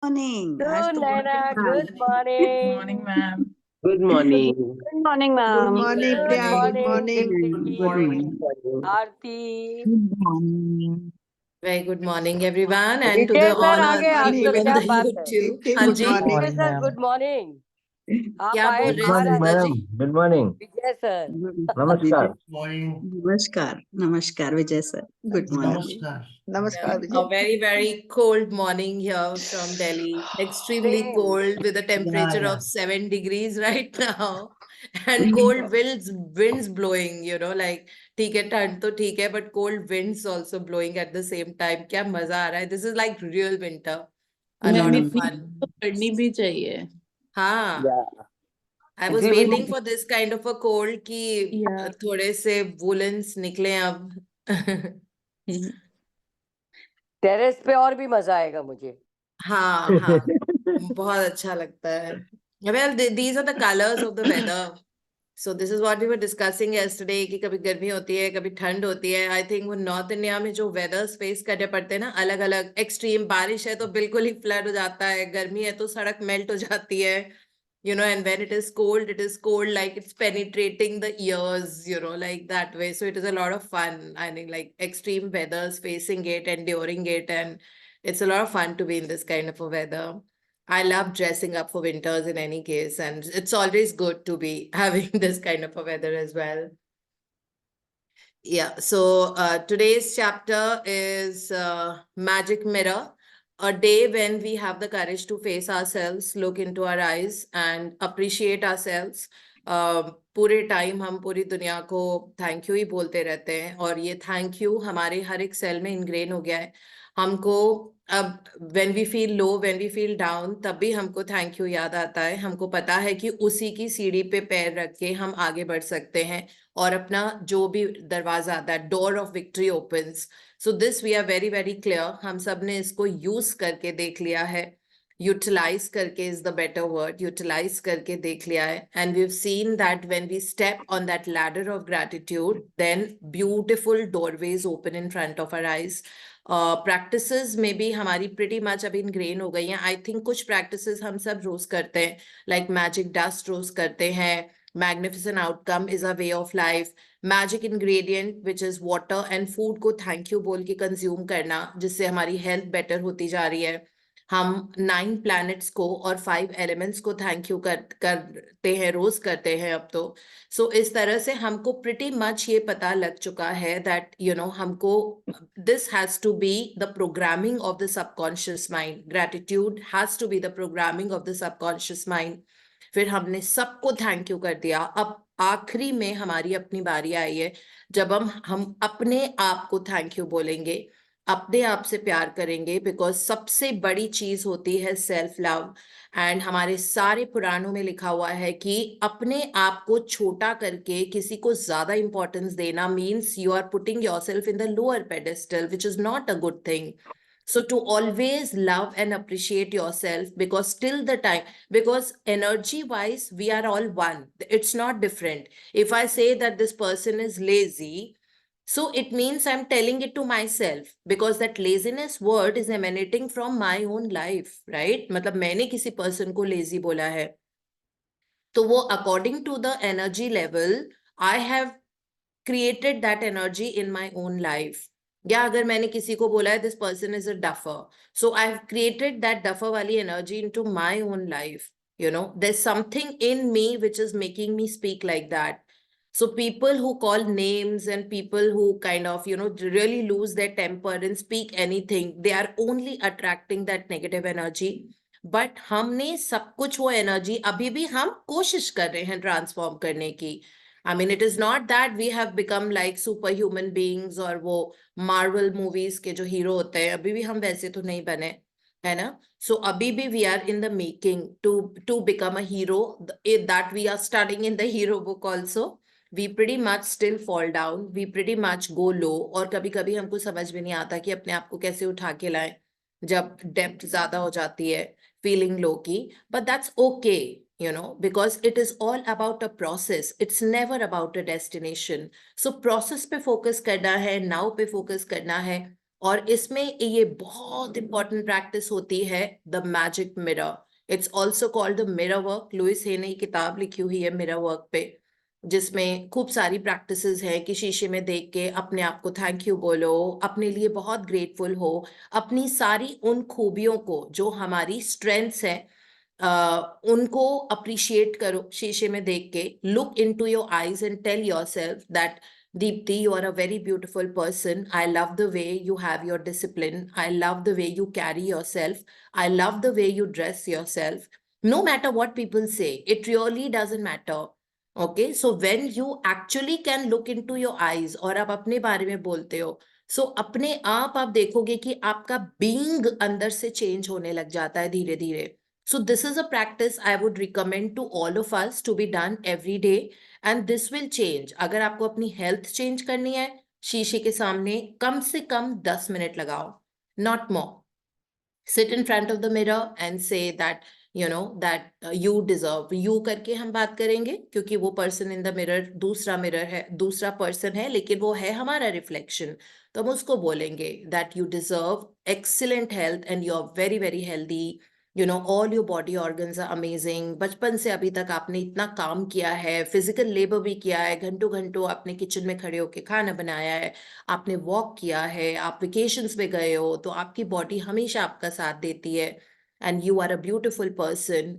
Morning. आज Good, तो Naina. Good Good morning. morning, ma'am. Good morning. Good morning, good ma'am. Morning Good Priya, good morning, morning. Good Dipti, morning. Aarti. Good morning. Very good morning, everyone, and to Vijay the sir all आगे, the आज morning तो people on क्या the बात है? YouTube. Deepti, हाँ good जी, morning. विजय sir good morning. आप क्या आए बोल रहे हैं बाहर सुंदर आगे। जी? Good morning. विजय सर Namaskar. नमस्कार, नमस्कार विजय सर, गुड मॉर्निंग। नमस्कार Yeah, Vijay. a very, very cold morning here from Delhi. Extremely Same. cold with a temperature of 7 degrees right now. And cold winds blowing, like ठीक है ठंड तो ठीक है, but cold winds also blowing at the same time. क्या मजा आ रहा है. This is like real winter. A lot of fun. तो करनी भी चाहिए. हाँ. Yeah. I was इसी waiting for this kind of a cold कि Yeah. थोड़े से woolens निकले अब. टेरेस पे और भी मजा आएगा मुझे। हाँ हाँ बहुत अच्छा लगता है. Well, these are the colors of the weather. So this is what we were discussing yesterday कि कभी गर्मी होती है, कभी ठंड होती है. I think वो नॉर्थ इंडिया में जो वेदर्स फेस करने पड़ते हैं ना, अलग अलग एक्सट्रीम. बारिश है तो बिल्कुल ही फ्लड हो जाता है, गर्मी है तो सड़क मेल्ट हो जाती है. And when it is cold like it's penetrating the ears, like that way. So it is a lot of fun. I mean, like extreme weathers, facing it, enduring it, and it's a lot of fun to be in this kind of a weather. I love dressing up for winters in any case, and it's always good to be having this kind of a weather as well. Yeah, so today's chapter is Magic Mirror, a day when we have the courage to face ourselves, look into our eyes, and appreciate ourselves. पूरे time हम पूरी दुनिया को thank you ही बोलते रहते हैं, और ये थैंक यू हमारे हर एक सेल में इनग्रेन हो गया है. हमको अब when we feel low, when we feel down, तब भी हमको थैंक यू याद आता है. हमको पता है कि उसी की सीढ़ी पे पैर रख के हम आगे बढ़ सकते हैं और अपना जो भी दरवाजा आता है, door of victory opens. So this we are very very clear. हम सब ने इसको यूज करके देख लिया है. यूटिलाइज करके is the better word. Utilize करके देख लिया है. And we have seen that when we step on that ladder of gratitude, then beautiful doorways open in front of our eyes. Practices में भी हमारी प्रिटी मच अभी ingrained हो गई हैं. आई थिंक कुछ प्रैक्टिसेस हम सब रोज करते हैं, लाइक मैजिक डस्ट रोज करते हैं. Magnificent outcome is a way of life. Magic ingredient, which is water and food को thank you बोल के consume करना, जिससे हमारी health better होती जा रही है. हम 9 planets को और 5 elements को thank you करते हैं, रोज करते हैं अब तो. So इस तरह से हमको pretty much ये पता लग चुका है that हमको this has to be the programming of the subconscious mind. Gratitude has to be the programming of the subconscious mind. फिर हमने सबको थैंक यू कर दिया. अब आखिरी में हमारी अपनी बारी आई है, जब हम अपने आप को थैंक यू बोलेंगे, अपने आप से प्यार करेंगे. बिकॉज सबसे बड़ी चीज होती है सेल्फ लव. एंड हमारे सारे पुराणों में लिखा हुआ है कि अपने आप को छोटा करके किसी को ज्यादा इंपॉर्टेंस देना means you are putting yourself in the lower pedestal, which is not a good thing. So to always love and appreciate yourself, because till the time, because energy wise, we are all one. It's not different. If I say that this person is lazy, so it means I'm telling it to myself, because that laziness word is emanating from my own life, right? मतलब मैंने किसी person को lazy बोला है, तो वो according to the energy level, I have created that energy in my own life. या अगर मैंने किसी को बोला है this person is a duffer, so I have created that duffer वाली energy into my own life. There is something in me which is making me speak like that. So people who call names and people who kind of really lose their temper and speak anything, they are only attracting that negative energy. But हमने सब कुछ वो energy अभी भी हम कोशिश कर रहे हैं ट्रांसफॉर्म करने की. I mean, it is not that we have become like superhuman beings और वो Marvel movies के जो हीरो होते हैं, अभी भी हम वैसे तो नहीं बने, है ना? So अभी भी we are in the making to become a hero. That we are studying in the hero book also. We pretty much still fall down. We pretty much go low. और कभी कभी हमको समझ में नहीं आता कि अपने आप को कैसे उठा के लाएं जब डेप्थ ज्यादा हो जाती है, फीलिंग लो की. But that's okay. Because it is all about a process. It's never about a destination. So process पे focus करना है, now पे focus करना है, और इसमें ये बहुत इंपॉर्टेंट प्रैक्टिस होती है the magic mirror. It's also called the mirror work. Louise Hay ने किताब लिखी हुई है मिरर वर्क पे, जिसमें खूब सारी प्रैक्टिसेस हैं कि शीशे में देख के अपने आप को थैंक यू बोलो, अपने लिए बहुत ग्रेटफुल हो, अपनी सारी उन खूबियों को जो हमारी स्ट्रेंथ्स हैं उनको अप्रिशिएट करो शीशे में देख के. Look into your eyes and tell yourself that Deepti, you are a very beautiful person. I love the way you have your discipline. I love the way you carry yourself. I love the way you dress yourself. No matter what people say, it really doesn't matter. Okay, so when you actually can look into your eyes और आप अपने बारे में बोलते हो, so अपने आप देखोगे कि आपका being अंदर से change होने लग जाता है धीरे धीरे. So this is a practice I would recommend to all of us to be done every day. And this will change. अगर आपको अपनी हेल्थ चेंज करनी है, शीशे के सामने कम से कम 10 मिनट लगाओ, not more. Sit in front of the mirror and say that you deserve. You करके हम बात करेंगे क्योंकि वो person in the mirror दूसरा mirror है, दूसरा person है, लेकिन वो है हमारा reflection. तो हम उसको बोलेंगे that you deserve excellent health and you are very very healthy. All your body organs are amazing. बचपन से अभी तक आपने इतना काम किया है, फिजिकल लेबर भी किया है, घंटों घंटों आपने किचन में खड़े होके खाना बनाया है, आपने वॉक किया है, आप वेकेशंस में गए हो, तो आपकी बॉडी हमेशा आपका साथ देती है. And you are a beautiful person,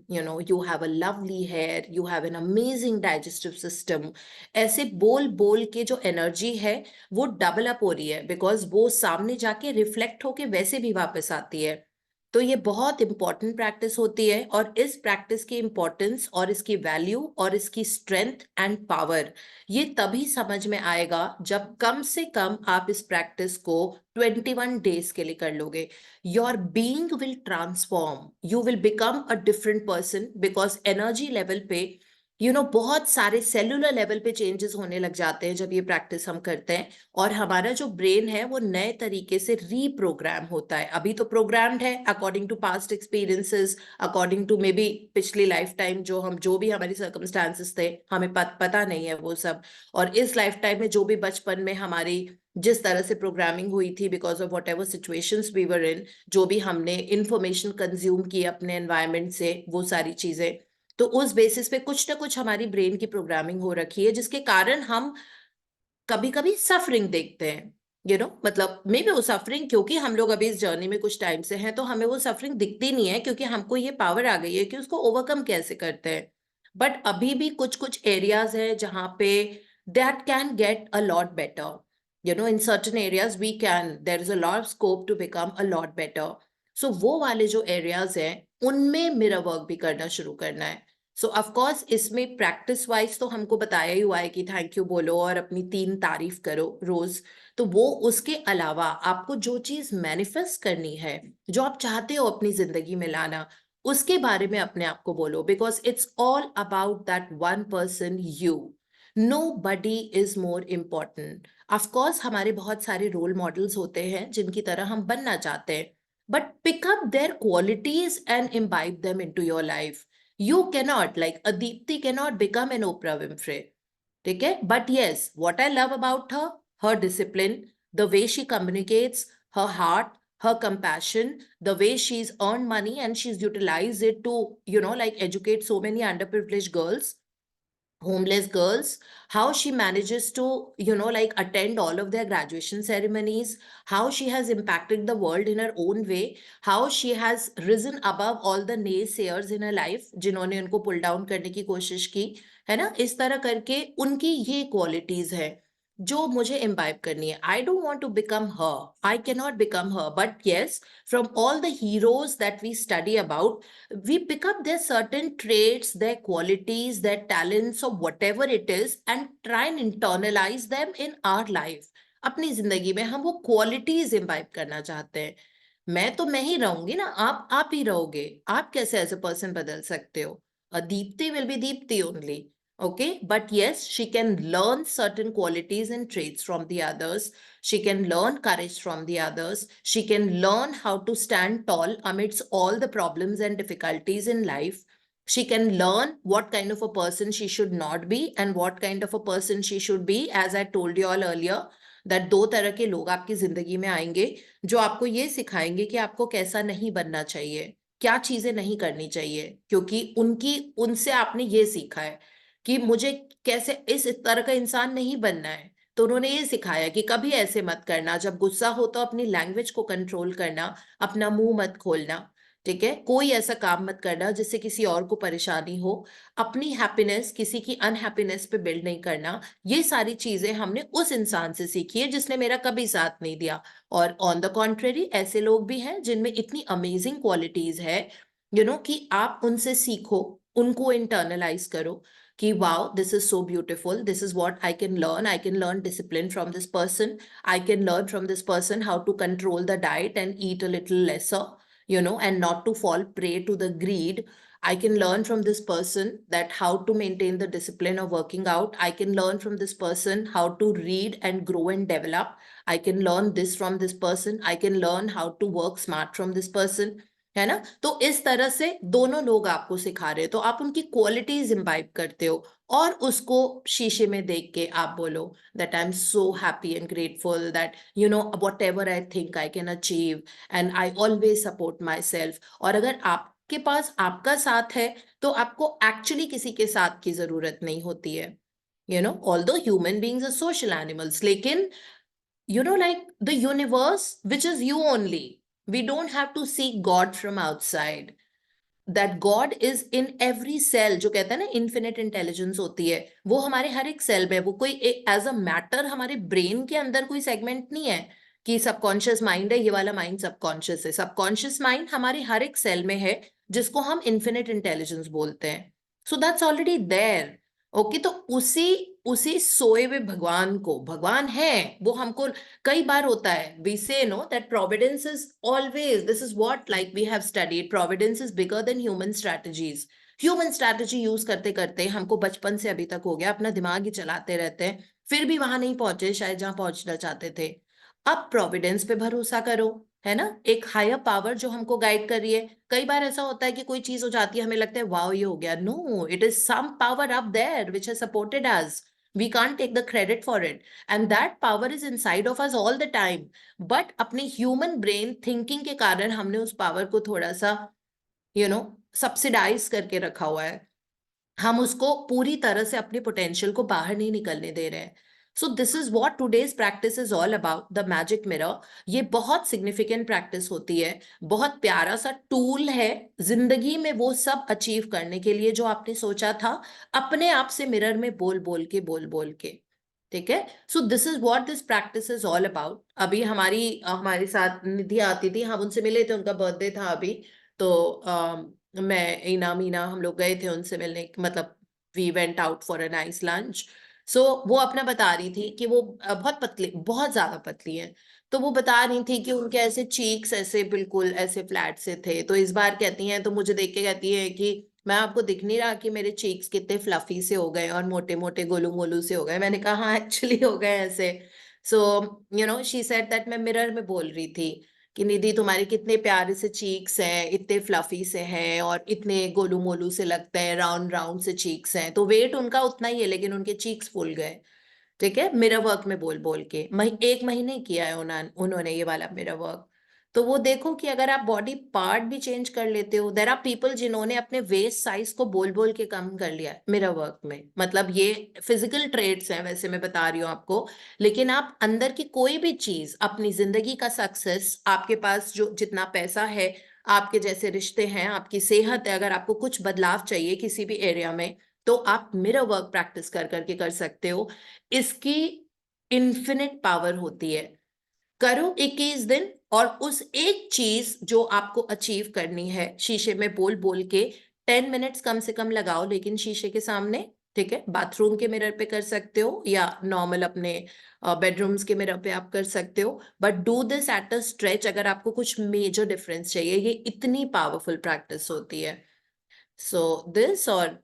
you have a lovely hair, you have an amazing digestive system. ऐसे बोल बोल के जो एनर्जी है वो डबल अप हो रही है, बिकॉज वो सामने जाके रिफ्लेक्ट होके वैसे भी वापस आती है. तो ये बहुत इंपॉर्टेंट प्रैक्टिस होती है, और इस प्रैक्टिस की इंपॉर्टेंस और इसकी वैल्यू और इसकी स्ट्रेंथ एंड पावर ये तभी समझ में आएगा जब कम से कम आप इस प्रैक्टिस को 21 डेज के लिए कर लोगे. Your being will transform, you will become a different person, because energy level पे बहुत सारे सेलुलर लेवल पे चेंजेस होने लग जाते हैं जब ये प्रैक्टिस हम करते हैं, और हमारा जो ब्रेन है वो नए तरीके से रीप्रोग्राम होता है. अभी तो प्रोग्राम्ड है according to past experiences, according to may be पिछली लाइफ टाइम जो भी हमारी सर्कमस्टांसेस थे, हमें पता नहीं है वो सब. और इस लाइफ टाइम में जो भी बचपन में हमारी जिस तरह से प्रोग्रामिंग हुई थी because of whatever situations we were in, जो भी हमने इंफॉर्मेशन कंज्यूम की अपने एनवायरमेंट से, वो सारी चीजें, तो उस बेसिस पे कुछ ना कुछ हमारी ब्रेन की प्रोग्रामिंग हो रखी है, जिसके कारण हम कभी कभी सफरिंग देखते हैं. मतलब मे बी वो सफरिंग क्योंकि हम लोग अभी इस जर्नी में कुछ टाइम से हैं, तो हमें वो सफरिंग दिखती नहीं है क्योंकि हमको ये पावर आ गई है कि उसको ओवरकम कैसे करते हैं. बट अभी भी कुछ कुछ एरियाज है जहां पे that can get a lot better. In certain areas there is a lot of scope to become a lot better. So वो वाले जो एरियाज हैं उनमें मिरर वर्क भी करना शुरू करना है. सो ऑफकोर्स इसमें प्रैक्टिस वाइज तो हमको बताया ही हुआ है कि थैंक यू बोलो और अपनी 3 तारीफ करो रोज. तो वो उसके अलावा आपको जो चीज मैनिफेस्ट करनी है, जो आप चाहते हो अपनी जिंदगी में लाना, उसके बारे में अपने आप को बोलो, because it's all about that one person you. Nobody is more important. Of course हमारे बहुत सारे रोल मॉडल्स होते हैं जिनकी तरह हम बनना चाहते हैं, but pick up their qualities and imbibe them into your life. You cannot, like a Deepti cannot become an Oprah Winfrey. ठीक है? But yes, what I love about her, her discipline, the way she communicates, her heart, her compassion, the way she's earned money and she's utilized it to, like educate so many underprivileged girls, homeless girls, how she manages to like attend all of their graduation ceremonies, how she has impacted the world in her own way, how she has risen above all the naysayers in her life जिन्होंने उनको pull down करने की कोशिश की है ना. इस तरह करके उनकी ये qualities है जो मुझे imbibe करनी है. I don't want to become her, I cannot become her, but yes, from all the heroes that we study about, we pick up their certain traits, their qualities, their talents, or whatever it is, and try and internalize them in our life. अपनी जिंदगी में हम वो qualities imbibe करना चाहते हैं. मैं ही रहूंगी ना, आप ही रहोगे. आप कैसे एज अ पर्सन बदल सकते हो? A Deepti will be Deepti only. Okay, but yes, she can learn certain qualities and traits from the others. She can learn courage from the others. She can learn how to stand tall amidst all the problems and difficulties in life. She can learn what kind of a person she should not be and what kind of a person she should be. As I told you all earlier, that 2 तरह के लोग आपकी जिंदगी में आएंगे जो आपको ये सिखाएंगे कि आपको कैसा नहीं बनना चाहिए, क्या चीजें नहीं करनी चाहिए, क्योंकि उनसे आपने ये सीखा है कि मुझे कैसे इस तरह का इंसान नहीं बनना है। तो उन्होंने ये सिखाया कि कभी ऐसे मत करना, जब गुस्सा हो तो अपनी लैंग्वेज को कंट्रोल करना, अपना मुंह मत खोलना, ठीक है, कोई ऐसा काम मत करना जिससे किसी और को परेशानी हो, अपनी हैप्पीनेस किसी की अनहैप्पीनेस पे बिल्ड नहीं करना। ये सारी चीजें हमने उस इंसान से सीखी है जिसने मेरा कभी साथ नहीं दिया। और ऑन द कॉन्ट्रेरी ऐसे लोग भी हैं जिनमें इतनी अमेजिंग क्वालिटीज है, कि आप उनसे सीखो, उनको इंटरनलाइज करो कि wow, this is so beautiful, this is what I can learn discipline from this person, I can learn from this person how to control the diet and eat a little lesser, and not to fall prey to the greed. I can learn from this person that how to maintain the discipline of working out. I can learn from this person how to read and grow and develop. I can learn this from this person. I can learn how to work smart from this person. है ना? तो इस तरह से दोनों लोग आपको सिखा रहे हैं, तो आप उनकी क्वालिटीज इम्बाइब करते हो और उसको शीशे में देख के आप बोलो that I'm so happy and grateful that whatever I think I can achieve and I always support myself. और अगर आपके पास आपका साथ है तो आपको एक्चुअली किसी के साथ की जरूरत नहीं होती है. Although human beings are social animals, लेकिन like the universe, which is you only, we don't have to seek God from outside. That God is in every cell. जो कहता है ना infinite intelligence होती है, वो हमारे हर एक सेल में, वो कोई एज अ मैटर हमारे ब्रेन के अंदर कोई सेगमेंट नहीं है कि सबकॉन्शियस माइंड है, ये वाला माइंड सबकॉन्शियस है. सबकॉन्शियस माइंड हमारे हर एक सेल में है, जिसको हम इन्फिनिट इंटेलिजेंस बोलते हैं. So that's already there. Okay, तो उसी सोए हुए भगवान को, भगवान है वो, हमको कई बार होता है we say that providence is always, this is what like we have studied, providence is bigger than human strategies. Human strategy use करते करते हमको बचपन से अभी तक हो गया, अपना दिमाग ही चलाते रहते हैं, फिर भी वहां नहीं पहुंचे शायद जहां पहुंचना चाहते थे. अब प्रोविडेंस पे भरोसा करो, है ना, एक हायर पावर जो हमको गाइड कर रही है. कई बार ऐसा होता है कि कोई चीज हो जाती है, हमें लगता है वाओ ये हो गया. No, it is some power up there which has supported us. We can't take the credit for it. And that power is inside of us all the time. But अपने human brain thinking के कारण हमने उस power को थोड़ा सा, subsidize करके रखा हुआ है. हम उसको पूरी तरह से अपने potential को बाहर नहीं निकलने दे रहे हैं. So this is what today's practice is all about, the magic mirror. ये बहुत significant practice होती है, बहुत प्यारा सा tool है जिंदगी में वो सब achieve करने के लिए जो आपने सोचा था, अपने आप से मिरर में बोल बोल के. ठीक है? So this is what this practice is all about. अभी हमारे साथ निधि आती थी, हम उनसे मिले थे, उनका बर्थडे था अभी, तो मैं ईना मीना हम लोग गए थे उनसे मिलने, मतलब we went out for a nice lunch. सो वो अपना बता रही थी कि वो बहुत पतली, बहुत ज्यादा पतली है. तो वो बता रही थी कि उनके ऐसे चीक्स ऐसे बिल्कुल ऐसे फ्लैट से थे. तो इस बार कहती हैं, तो मुझे देख के कहती है कि मैं आपको दिख नहीं रहा कि मेरे चीक्स कितने फ्लफी से हो गए और मोटे मोटे गोलू मोलू से हो गए. मैंने कहा हाँ एक्चुअली हो गए ऐसे. सो शी सेड दैट, मैं मिरर में बोल रही थी कि निधि तुम्हारे कितने प्यारे से चीक्स हैं, इतने फ्लफी से हैं और इतने गोलू मोलू से लगते हैं, राउंड राउंड से चीक्स हैं. तो वेट उनका उतना ही है लेकिन उनके चीक्स फूल गए. ठीक है, मिरर वर्क में बोल बोल के 1 महीने किया है उन्होंने ये वाला मिरर वर्क. तो वो देखो कि अगर आप बॉडी पार्ट भी चेंज कर लेते हो. देयर आर पीपल जिन्होंने अपने वेस्ट साइज को बोल बोल के कम कर लिया मिरर वर्क में. मतलब ये फिजिकल ट्रेड्स हैं वैसे मैं बता रही हूँ आपको, लेकिन आप अंदर की कोई भी चीज, अपनी जिंदगी का सक्सेस, आपके पास जो जितना पैसा है, आपके जैसे रिश्ते हैं, आपकी सेहत है, अगर आपको कुछ बदलाव चाहिए किसी भी एरिया में, तो आप मिरर वर्क प्रैक्टिस कर करके कर सकते हो. इसकी इन्फिनिट पावर होती है. करो 21 दिन और उस एक चीज जो आपको अचीव करनी है, शीशे में बोल बोल के 10 मिनट्स कम से कम लगाओ, लेकिन शीशे के सामने. ठीक है, बाथरूम के मिरर पे कर सकते हो या नॉर्मल अपने बेडरूम्स के मिरर पे आप कर सकते हो, but do this at a stretch अगर आपको कुछ मेजर डिफरेंस चाहिए. ये इतनी पावरफुल प्रैक्टिस होती है. सो दिस, और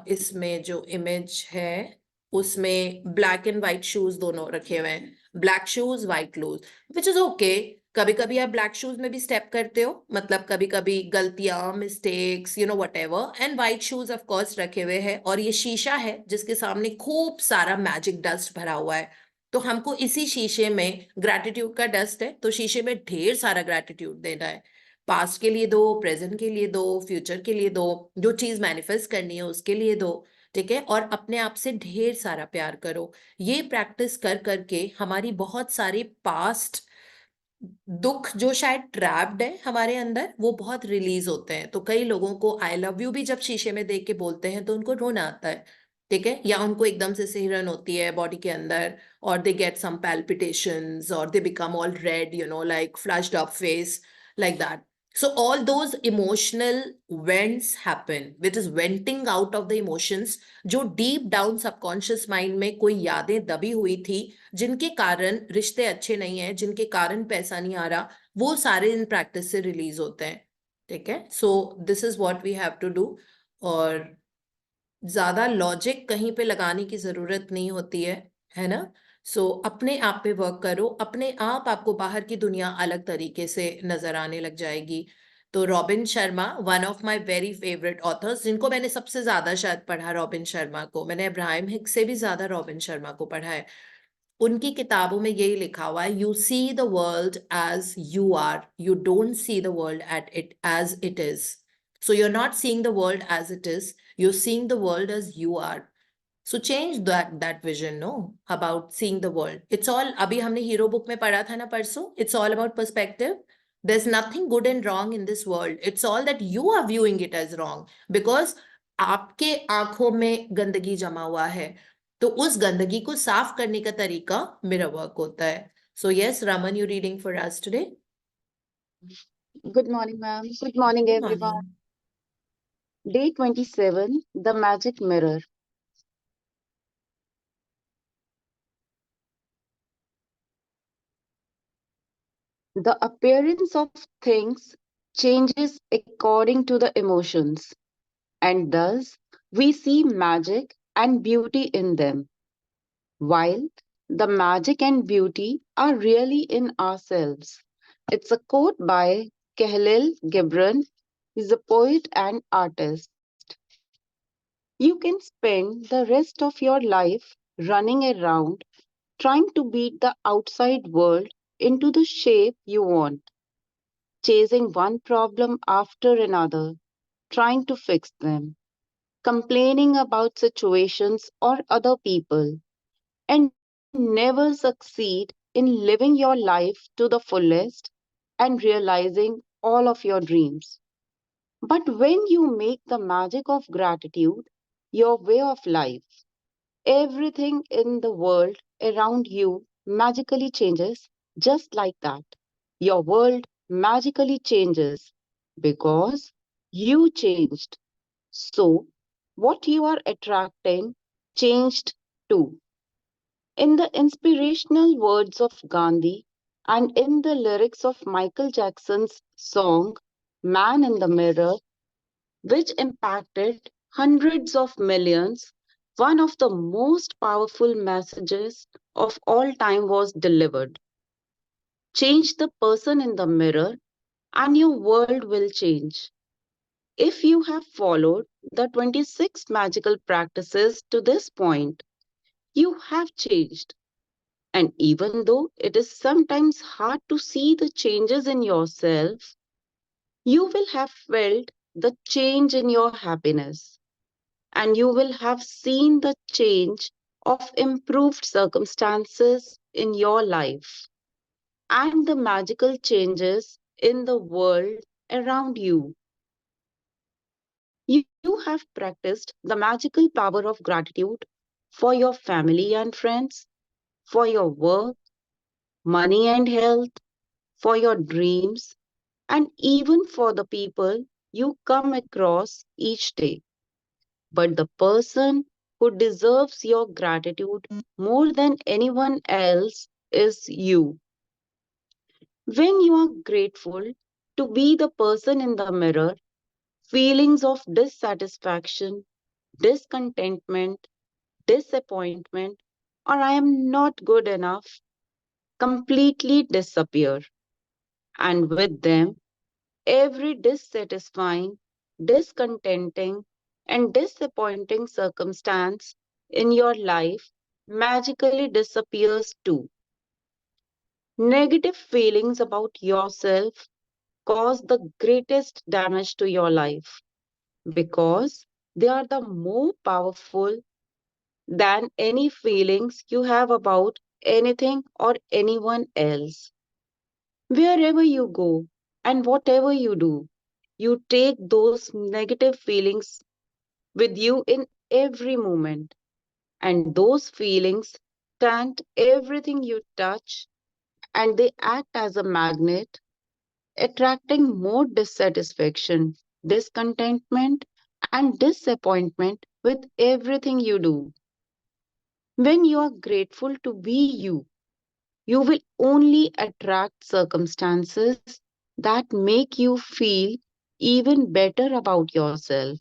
इसमें जो इमेज है उसमें ब्लैक एंड व्हाइट शूज दोनों रखे हुए हैं. Black shoes, white close, which is okay. कभी कभी आप ब्लैक शूज में भी स्टेप करते हो, मतलब कभी कभी गलतियां, mistakes, whatever. And white shoes of course रखे हुए हैं, और ये शीशा है जिसके सामने खूब सारा मैजिक डस्ट भरा हुआ है. तो हमको इसी शीशे में ग्रैटिट्यूड का डस्ट है, तो शीशे में ढेर सारा ग्रैटिट्यूड देना है। पास्ट के लिए दो, प्रेजेंट के लिए दो, फ्यूचर के लिए दो, जो चीज मैनिफेस्ट करनी है उसके लिए दो, ठीक है। और अपने आप से ढेर सारा प्यार करो। ये प्रैक्टिस कर करके हमारी बहुत सारी पास्ट दुख जो शायद ट्रैप्ड है हमारे अंदर, वो बहुत रिलीज होते हैं। तो कई लोगों को आई लव यू भी जब शीशे में देख के बोलते हैं तो उनको रोना आता है, ठीक है, या उनको एकदम से सिहरन होती है बॉडी के अंदर, और दे गेट सम palpitations, और they become all red, like flushed up face, like that. So all those emotional vents happen, which is venting out of the emotions, जो deep down subconscious mind में कोई यादें दबी हुई थी, जिनके कारण रिश्ते अच्छे नहीं है, जिनके कारण पैसा नहीं आ रहा, वो सारे इन प्रैक्टिस से रिलीज होते हैं, ठीक है। So this is what we have to do. और ज्यादा लॉजिक कहीं पे लगाने की जरूरत नहीं होती है ना। सो अपने आप पे वर्क करो, अपने आप आपको बाहर की दुनिया अलग तरीके से नजर आने लग जाएगी। तो robin Sharma, one of my very favourite authors, जिनको मैंने सबसे ज्यादा शायद पढ़ा रॉबिन शर्मा को, मैंने अब्राहम हिक्स से भी ज्यादा रॉबिन शर्मा को पढ़ा है। उनकी किताबों में यही लिखा हुआ है, you see the world as you are, you don't see the world at it as it is. So you are not seeing the world as it is, you're seeing the world as you are. So change that vision, no, about seeing the world. It's all, अभी हमने hero book में पढ़ा था ना परसों, it's all about perspective. There's nothing good and wrong in this world. It's all that you are viewing it as wrong because आपके आंखों में गंदगी जमा हुआ है। तो उस गंदगी को साफ करने का तरीका मिरर वर्क होता है। So yes, Raman, you reading for us today? Good morning, ma'am. Good morning, Good everyone. morning. Day 27, The Magic Mirror. The appearance of things changes according to the emotions, and thus we see magic and beauty in them, while the magic and beauty are really in ourselves. It's a quote by Khalil Gibran. He's a poet and artist. You can spend the rest of your life running around trying to beat the outside world into the shape you want, chasing one problem after another, trying to fix them, complaining about situations or other people, and never succeed in living your life to the fullest and realizing all of your dreams. But when you make the magic of gratitude your way of life, everything in the world around you magically changes just like that. Your world magically changes because you changed. So, what you are attracting changed too. In the inspirational words of Gandhi and in the lyrics of Michael Jackson's song Man in the Mirror, which impacted hundreds of millions, one of the most powerful messages of all time was delivered. Change the person in the mirror, and your world will change. If you have followed the 26 magical practices to this point, you have changed. And even though it is sometimes hard to see the changes in yourself, you will have felt the change in your happiness, and you will have seen the change of improved circumstances in your life and the magical changes in the world around you. You have practiced the magical power of gratitude for your family and friends, for your work, money and health, for your dreams, and even for the people you come across each day. But the person who deserves your gratitude more than anyone else is you. When you are grateful to be the person in the mirror, feelings of dissatisfaction, discontentment, disappointment, or I am not good enough completely disappear. And with them, every dissatisfying, discontenting, and disappointing circumstance in your life magically disappears too. Negative feelings about yourself cause the greatest damage to your life because they are the more powerful than any feelings you have about anything or anyone else. Wherever you go and whatever you do, you take those negative feelings with you in every moment, and those feelings taint everything you touch, and they act as a magnet, attracting more dissatisfaction, discontentment, and disappointment with everything you do. When you are grateful to be you, you will only attract circumstances that make you feel even better about yourself.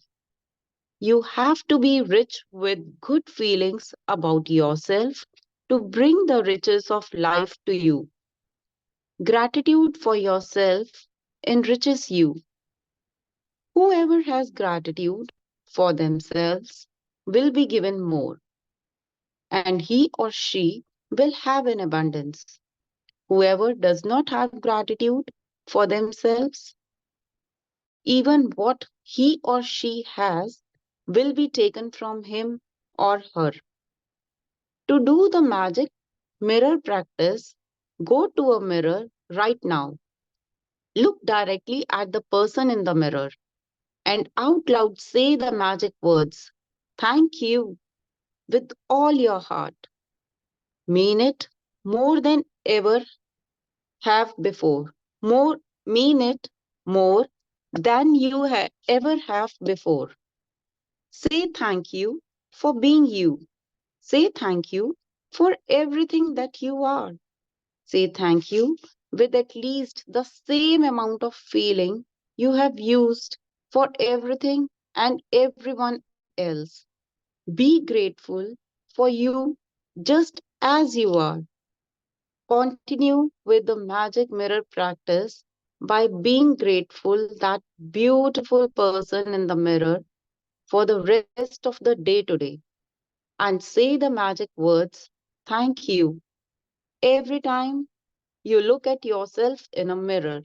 You have to be rich with good feelings about yourself to bring the riches of life to you. Gratitude for yourself enriches you. Whoever has gratitude for themselves will be given more, and he or she will have an abundance. Whoever does not have gratitude for themselves, even what he or she has will be taken from him or her. To do the magic mirror practice, go to a mirror right now. Look directly at the person in the mirror and out loud say the magic words, "Thank you," with all your heart. Mean it more than ever have before. More, mean it more than you ever have before. Say thank you for being you. Say thank you for everything that you are. Say thank you with at least the same amount of feeling you have used for everything and everyone else. Be grateful for you just as you are. Continue with the magic mirror practice by being grateful that beautiful person in the mirror for the rest of the day today, and say the magic words, "Thank you," every time you look at yourself in a mirror.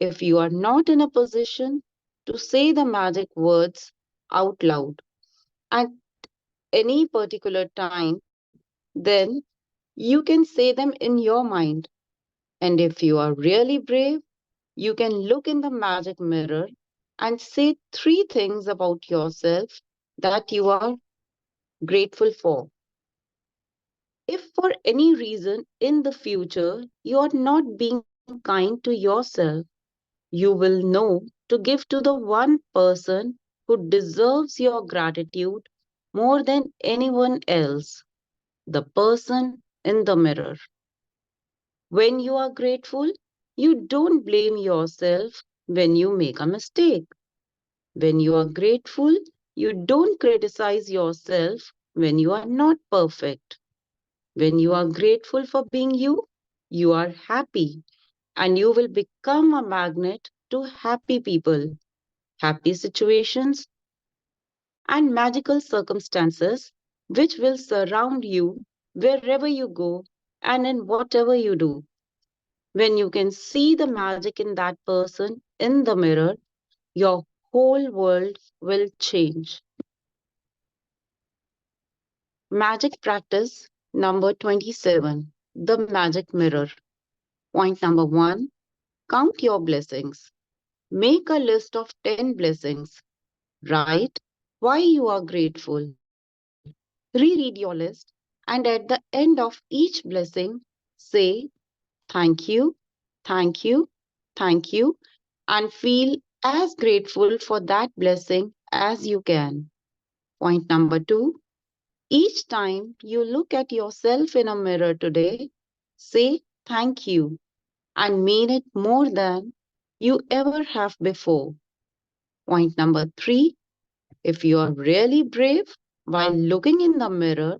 If you are not in a position to say the magic words out loud at any particular time, then you can say them in your mind. And if you are really brave, you can look in the magic mirror and say three things about yourself that you are grateful for. If for any reason in the future you are not being kind to yourself, you will know to give to the one person who deserves your gratitude more than anyone else, the person in the mirror. When you are grateful, you don't blame yourself when you make a mistake. When you are grateful, you don't criticize yourself when you are not perfect. When you are grateful for being you, you are happy and you will become a magnet to happy people, happy situations, and magical circumstances which will surround you wherever you go and in whatever you do. When you can see the magic in that person in the mirror, your whole world will change. Magic practice number 27, the magic mirror. Point number 1, count your blessings. Make a list of 10 blessings. Write why you are grateful. Reread your list, and at the end of each blessing, say thank you, thank you, thank you, and feel as grateful for that blessing as you can. Point number 2, each time you look at yourself in a mirror today, say thank you and mean it more than you ever have before. Point number 3, if you are really brave, while looking in the mirror,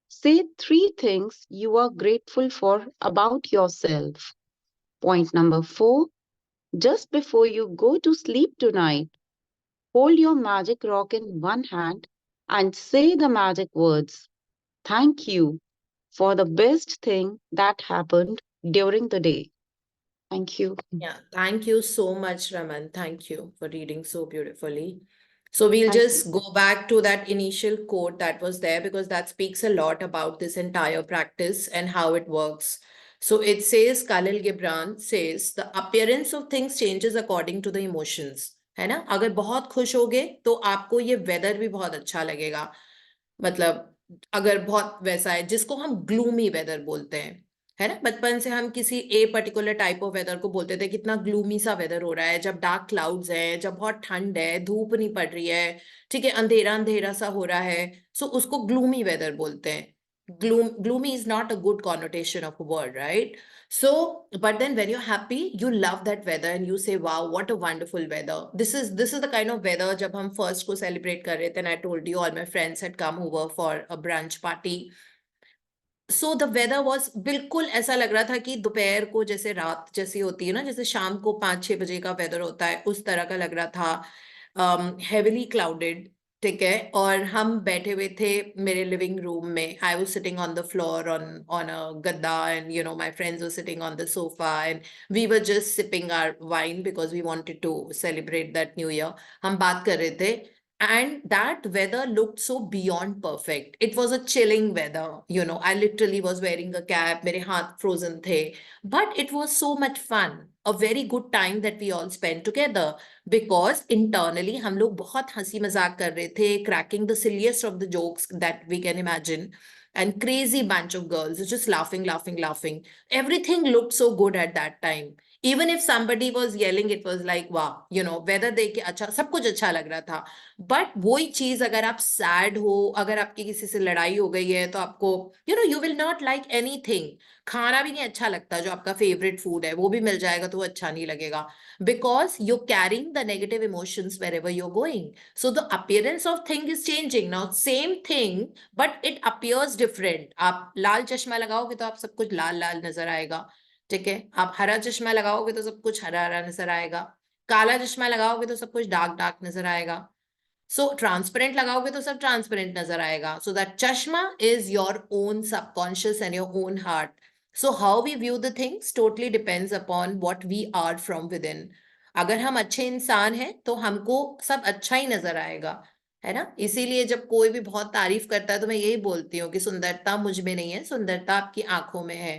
say three things you are grateful for about yourself. Point number 4, just before you go to sleep tonight, hold your magic rock in one hand and say the magic words, Thank you for the best thing that happened during the day. Thank you. Yeah, thank you so much, Raman. Thank you for reading so beautifully. So we'll Thank just go back to that initial quote that was there because that speaks a lot about this entire practice and how it works. So it says, Khalil Gibran says, the appearance of things changes according to the emotions. है ना? अगर बहुत खुश होगे तो आपको ये weather भी बहुत अच्छा लगेगा. मतलब अगर बहुत वैसा है जिसको हम ग्लूमी वेदर बोलते हैं, है ना? बचपन से हम किसी a particular type of weather को बोलते थे, कितना ग्लूमी सा वेदर हो रहा है, जब डार्क क्लाउड्स है, जब बहुत ठंड है, धूप नहीं पड़ रही है, ठीक है, अंधेरा अंधेरा सा हो रहा है, सो उसको ग्लूमी वेदर बोलते हैं. Gloomy is not a good connotation of a word, right? So, but then when you're happy, you love that weather and you say, wow, what a wonderful weather. This is the kind of weather जब हम first को celebrate कर रहे थे, and I told you all my friends had come over for a brunch party. So the weather was बिल्कुल ऐसा लग रहा था कि दोपहर को जैसे रात जैसी होती है ना, जैसे शाम को 5-6 बजे का वेदर होता है, उस तरह का लग रहा था. हेविली क्लाउडेड, ठीक है, और हम बैठे हुए थे मेरे लिविंग रूम में. I was sitting on the floor on a gadda, and you know my friends were sitting on the sofa, and we were just sipping our wine because we wanted to celebrate that new year. हम बात कर रहे थे. And that weather looked so beyond perfect. It was a chilling weather. You know, I literally was wearing a cap, मेरे हाथ frozen थे. But it was so much fun. A very good time that we all spent together. Because internally हम लोग बहुत हंसी मजाक कर रहे थे, cracking the silliest of the jokes that we can imagine. And crazy bunch of girls just laughing, laughing, laughing. Everything looked so good at that time. Even if somebody was yelling, it was like, wow, you know, weather देख के अच्छा, सब कुछ अच्छा लग रहा था. But वही चीज अगर आप सैड हो, अगर आपकी किसी से लड़ाई हो गई है, तो आपको you will not like anything. खाना भी नहीं अच्छा लगता, जो आपका फेवरेट फूड है वो भी मिल जाएगा तो वो अच्छा नहीं लगेगा, because you carrying the negative emotions wherever you are going. So the appearance of thing is changing now. Same thing but it appears different. आप लाल चश्मा लगाओगे तो आप सब कुछ लाल लाल नजर आएगा, ठीक है. आप हरा चश्मा लगाओगे तो सब कुछ हरा हरा नजर आएगा. काला चश्मा लगाओगे तो सब कुछ डार्क डार्क नजर आएगा. सो ट्रांसपेरेंट लगाओगे तो सब ट्रांसपेरेंट नजर आएगा. सो दैट चश्मा is your own subconscious and your own heart. So how we view the things totally depends upon what we are from within. अगर हम अच्छे इंसान हैं तो हमको सब अच्छा ही नजर आएगा, है ना. इसीलिए जब कोई भी बहुत तारीफ करता है तो मैं यही बोलती हूँ कि सुंदरता मुझ में नहीं है, सुंदरता आपकी आंखों में है.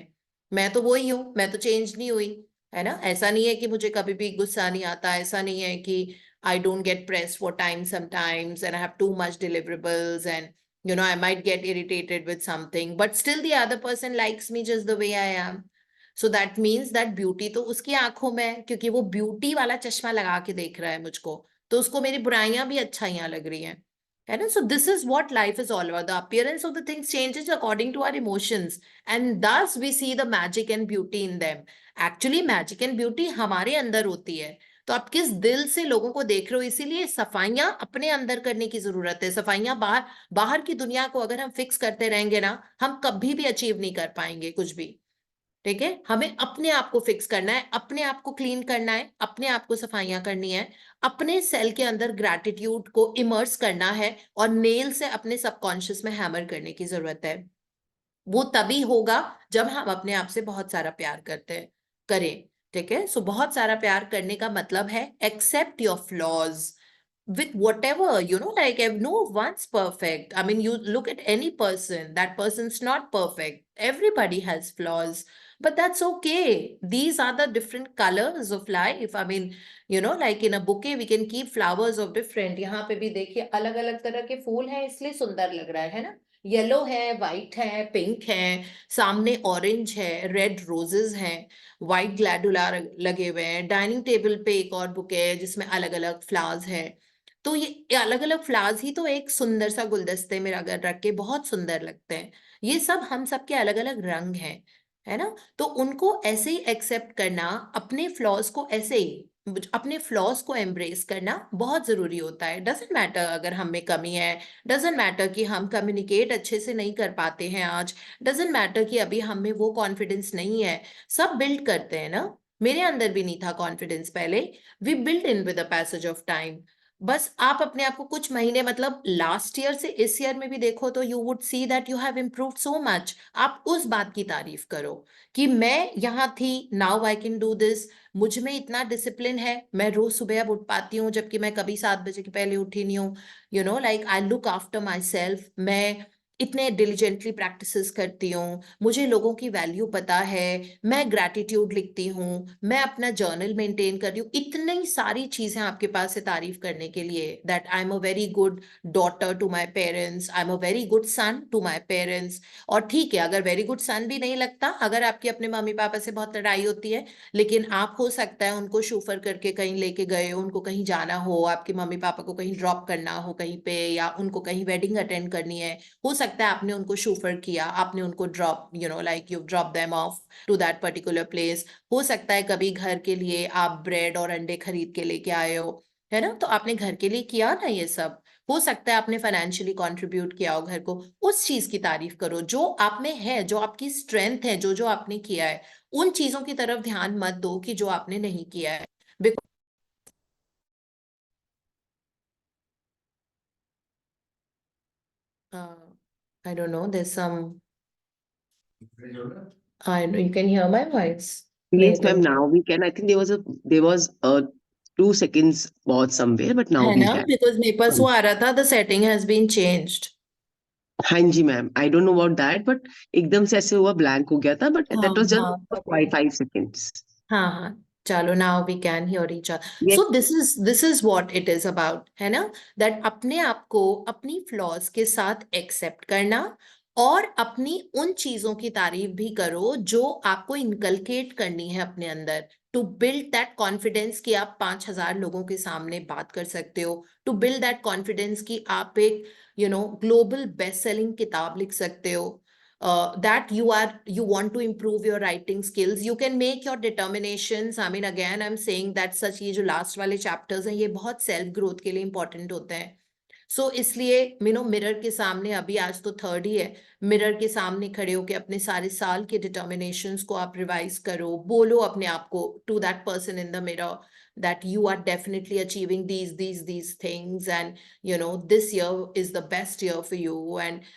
मैं तो वही हूँ, मैं तो चेंज नहीं हुई, है ना. ऐसा नहीं है कि मुझे कभी भी गुस्सा नहीं आता, ऐसा नहीं है कि I don't get pressed for time sometimes and I have too much deliverables and you know I might get irritated with something, but still the other person likes me just the way I am. So that means that beauty तो उसकी आंखों में है, क्योंकि वो beauty वाला चश्मा लगा के देख रहा है मुझको, तो उसको मेरी बुराइयां भी अच्छाइयां लग रही हैं, है ना. So this is what life is all about. The appearance of the things changes according to our emotions and thus we see the magic and beauty in them. Actually magic and beauty हमारे अंदर होती है. तो आप किस दिल से लोगों को देख रहे हो, इसीलिए सफाइयां अपने अंदर करने की जरूरत है. सफाइयां बाहर की दुनिया को अगर हम फिक्स करते रहेंगे ना, हम कभी भी अचीव नहीं कर पाएंगे कुछ भी, ठीक है. हमें अपने आप को फिक्स करना है, अपने आप को क्लीन करना है, अपने आप को सफाइयां करनी है, अपने सेल के अंदर ग्रैटिट्यूड को इमर्स करना है और नेल से अपने सबकॉन्शियस में हैमर करने की जरूरत है. वो तभी होगा जब हम अपने आप से बहुत सारा प्यार करें, ठीक है. सो बहुत सारा प्यार करने का मतलब है accept your flaws with whatever, you know, like no one's perfect. I mean, you look at any person, that person's not perfect. Everybody has flaws, but that's okay. These are the different colors of life. I mean, you know, like in a bouquet we can keep flowers of different. यहाँ पे भी देखिए अलग अलग तरह के फूल हैं, इसलिए सुंदर लग रहा है ना. येलो है, वाइट है, पिंक है, सामने ऑरेंज है, रेड रोजेस हैं, व्हाइट ग्लैडुला लगे हुए हैं. डाइनिंग टेबल पे एक और बुके है जिसमें अलग अलग फ्लावर्स हैं. तो ये अलग अलग फ्लावर्स ही तो एक सुंदर सा गुलदस्ते में अगर रख के बहुत सुंदर लगते हैं. ये सब हम सबके अलग अलग रंग हैं, है ना. तो उनको ऐसे ही एक्सेप्ट करना, अपने फ्लॉज को ऐसे ही, अपने फ्लॉज को एम्ब्रेस करना बहुत जरूरी होता है. डजंट मैटर अगर हम में कमी है, डजंट मैटर कि हम कम्युनिकेट अच्छे से नहीं कर पाते हैं आज, डजंट मैटर कि अभी हम में वो कॉन्फिडेंस नहीं है. सब बिल्ड करते हैं ना. मेरे अंदर भी नहीं था कॉन्फिडेंस पहले. We build in with the passage of time. बस आप अपने आप को कुछ महीने, मतलब लास्ट ईयर से इस ईयर में भी देखो तो you would see that you have improved so much. आप उस बात की तारीफ करो कि मैं यहाँ थी, now I can do this, मुझ में इतना डिसिप्लिन है, मैं रोज सुबह अब उठ पाती हूँ जबकि मैं कभी 7 बजे के पहले उठी नहीं हूँ। You know like I look after my self, मैं इतने डिलिजेंटली प्रैक्टिसेस करती हूँ, मुझे लोगों की वैल्यू पता है, मैं ग्रैटिट्यूड लिखती हूँ, मैं अपना जर्नल मेंटेन कर रही हूँ। इतनी सारी चीजें आपके पास है तारीफ करने के लिए, that I am a very good daughter to my parents, I am a very good son to my parents. और ठीक है, अगर वेरी गुड सन भी नहीं लगता, अगर आपकी अपने मम्मी पापा से बहुत लड़ाई होती है, लेकिन आप हो सकता है उनको शूफर करके कहीं लेके गए हो, उनको कहीं जाना हो, आपके मम्मी पापा को कहीं ड्रॉप करना हो कहीं पे, या उनको कहीं वेडिंग अटेंड करनी है, हो सकता है आपने उनको शूफर किया, आपने उनको drop, you know like you drop them off to that particular place. हो सकता है कभी घर के लिए आप ब्रेड और अंडे खरीद के लेके आए हो, है ना, तो आपने घर के लिए किया ना ये सब। हो सकता है आपने फाइनेंशियली कंट्रीब्यूट किया हो घर को, उस चीज की तारीफ करो जो आप में है, जो आपकी स्ट्रेंथ है, जो जो आपने किया है। उन चीजों की तरफ ध्यान मत दो कि जो आपने नहीं किया है। I don't know, there's some, I know you can hear my voice. Yes, नहीं ma'am. तो Now we can. I think there was 2 seconds pause somewhere, but now है we ना, can. बिकॉज मेरे पास वो आ रहा था, the setting has been changed. हाँ जी ma'am, I don't know about that, but एकदम से ऐसे हुआ, ब्लैंक हो गया था, बट हाँ दैट वाज हाँ जस्ट 5 seconds. हाँ हाँ, चलो, now we can hear each other. Yes, so this is what it is about, है ना, दैट अपने आप को अपनी फ्लॉज के साथ एक्सेप्ट करना, और अपनी उन चीजों की तारीफ भी करो जो आपको इनकलकेट करनी है अपने अंदर, टू बिल्ड दैट कॉन्फिडेंस कि आप 5,000 लोगों के सामने बात कर सकते हो, टू बिल्ड दैट कॉन्फिडेंस कि आप एक ग्लोबल बेस्ट सेलिंग किताब लिख सकते हो, that you want to improve your writing skills, you can make your determinations. I mean, again I'm saying that such ये जो लास्ट वाले चैप्टर्स हैं ये बहुत सेल्फ ग्रोथ के लिए इंपॉर्टेंट होते हैं। सो इसलिए मिरर के सामने, अभी आज तो 3rd ही है, मिरर के सामने खड़े होके अपने सारे साल के डिटर्मिनेशंस को आप रिवाइज करो, बोलो अपने आप को, to that person in the mirror, that you are definitely achieving these things, and this year is the best year for you, and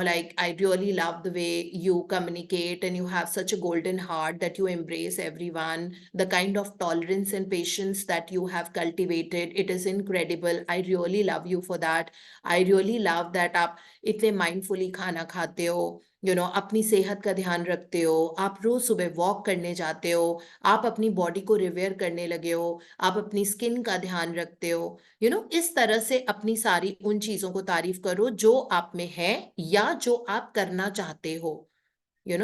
like I really love the way you communicate, and you have such a golden heart that you embrace everyone, the kind of tolerance and patience that you have cultivated, it is incredible, I really love you for that, I really love that आप इतने mindfully खाना खाते हो, अपनी सेहत का ध्यान रखते हो, आप रोज सुबह वॉक करने जाते हो, आप अपनी बॉडी को रिवेयर करने लगे हो, आप अपनी स्किन का ध्यान रखते हो, इस तरह से अपनी सारी उन चीजों को तारीफ करो जो आप में है या जो आप करना चाहते हो,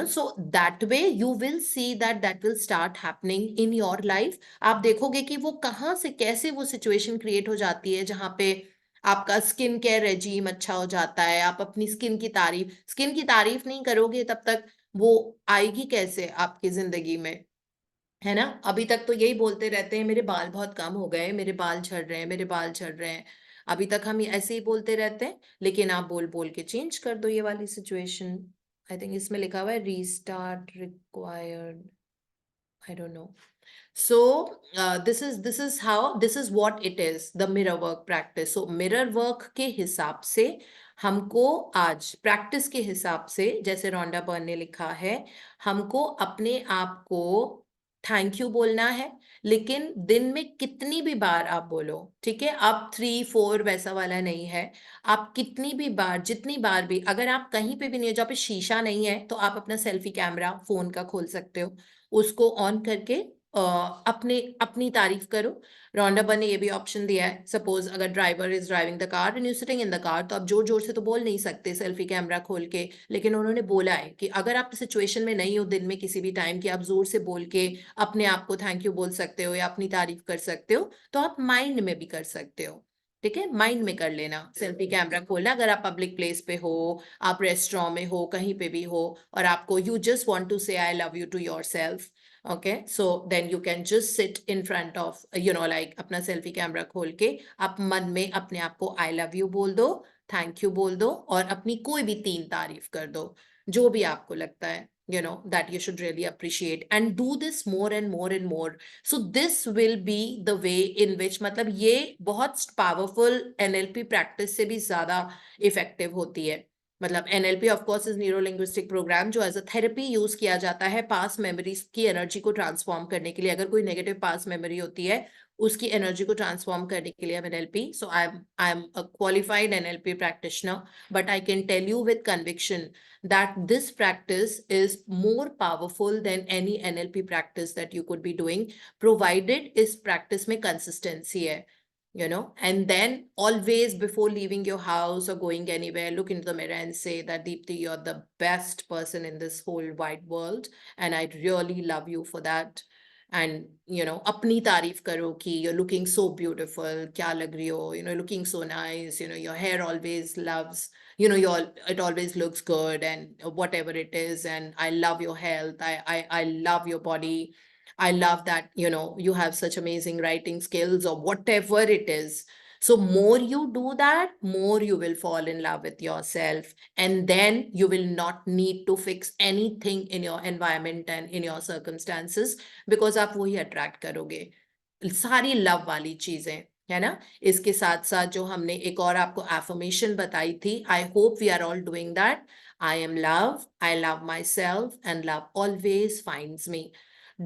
so that way you will see that will start happening in your life। आप देखोगे कि वो कहाँ से कैसे वो सिचुएशन क्रिएट हो जाती है जहाँ पे आपका स्किन केयर रेजीम अच्छा हो जाता है, आप अपनी स्किन की तारीफ नहीं करोगे तब तक वो आएगी कैसे आपकी जिंदगी में, है ना। अभी तक तो यही बोलते रहते हैं, मेरे बाल बहुत कम हो गए, मेरे बाल झड़ रहे हैं, मेरे बाल झड़ रहे हैं, अभी तक हम ऐसे ही बोलते रहते हैं। लेकिन आप बोल बोल के चेंज कर दो ये वाली सिचुएशन। आई थिंक इसमें लिखा हुआ है restart required, I don't no. So this is what it is, the mirror work practice। So mirror work के हिसाब से हमको आज प्रैक्टिस के हिसाब से, जैसे रोंडा बर्न ने लिखा है, हमको अपने आप को थैंक यू बोलना है, लेकिन दिन में कितनी भी बार आप बोलो, ठीक है, आप 3-4 वैसा वाला नहीं है, आप कितनी भी बार, जितनी बार भी, अगर आप कहीं पे भी नहीं हो जहाँ पे शीशा नहीं है तो आप अपना सेल्फी कैमरा फोन का खोल सकते हो, उसको ऑन करके अपने अपनी तारीफ करो। रोंडा बर्न ने ये भी ऑप्शन दिया है, सपोज अगर driver is driving the car and you sitting in the car, तो आप जोर जोर से तो बोल नहीं सकते सेल्फी कैमरा खोल के, लेकिन उन्होंने बोला है कि अगर आप सिचुएशन में नहीं हो दिन में किसी भी टाइम की, आप जोर से बोल के अपने आप को थैंक यू बोल सकते हो या अपनी तारीफ कर सकते हो, तो आप माइंड में भी कर सकते हो, ठीक है, माइंड में कर लेना, सेल्फी कैमरा खोलना। अगर आप पब्लिक प्लेस पे हो, आप रेस्टोरेंट में हो, कहीं पे भी हो, और आपको you just want to say I love you to yourself, okay, so then you can just sit in front of like अपना सेल्फी कैमरा खोल के आप मन में अपने आप को आई लव यू बोल दो, थैंक यू बोल दो, और अपनी कोई भी 3 तारीफ कर दो जो भी आपको लगता है, that you should really appreciate and do this more and more and more. So this will be the way in which, मतलब ये बहुत powerful NLP practice से भी ज़्यादा effective होती है. मतलब NLP of course is neuro linguistic program जो as a therapy use किया जाता है past memories की energy को transform करने के लिए. अगर कोई negative past memory होती है उसकी energy को transform करने के लिए NLP. So I'm a qualified NLP practitioner, but I can tell you with conviction that this practice is more powerful than any NLP practice that you could be doing, provided is practice में consistency है. And then always before leaving your house or going anywhere, look into the mirror and say that Deepti, you're the best person in this whole wide world. And I really love you for that. And, अपनी तारीफ करो कि you're looking so beautiful, क्या लग रही हो, looking so nice, your hair always loves, it always looks good and whatever it is. And I love your health. I love your body. I love that, you have such amazing writing skills or whatever it is. So more you do that, more you will fall in love with yourself. And then you will not need to fix anything in your environment and in your circumstances because आप वही attract करोगे. सारी love वाली चीजें है ना. इसके साथ साथ जो हमने एक और आपको affirmation बताई थी, I hope we are all doing that. I am love, I love myself, and love always finds me.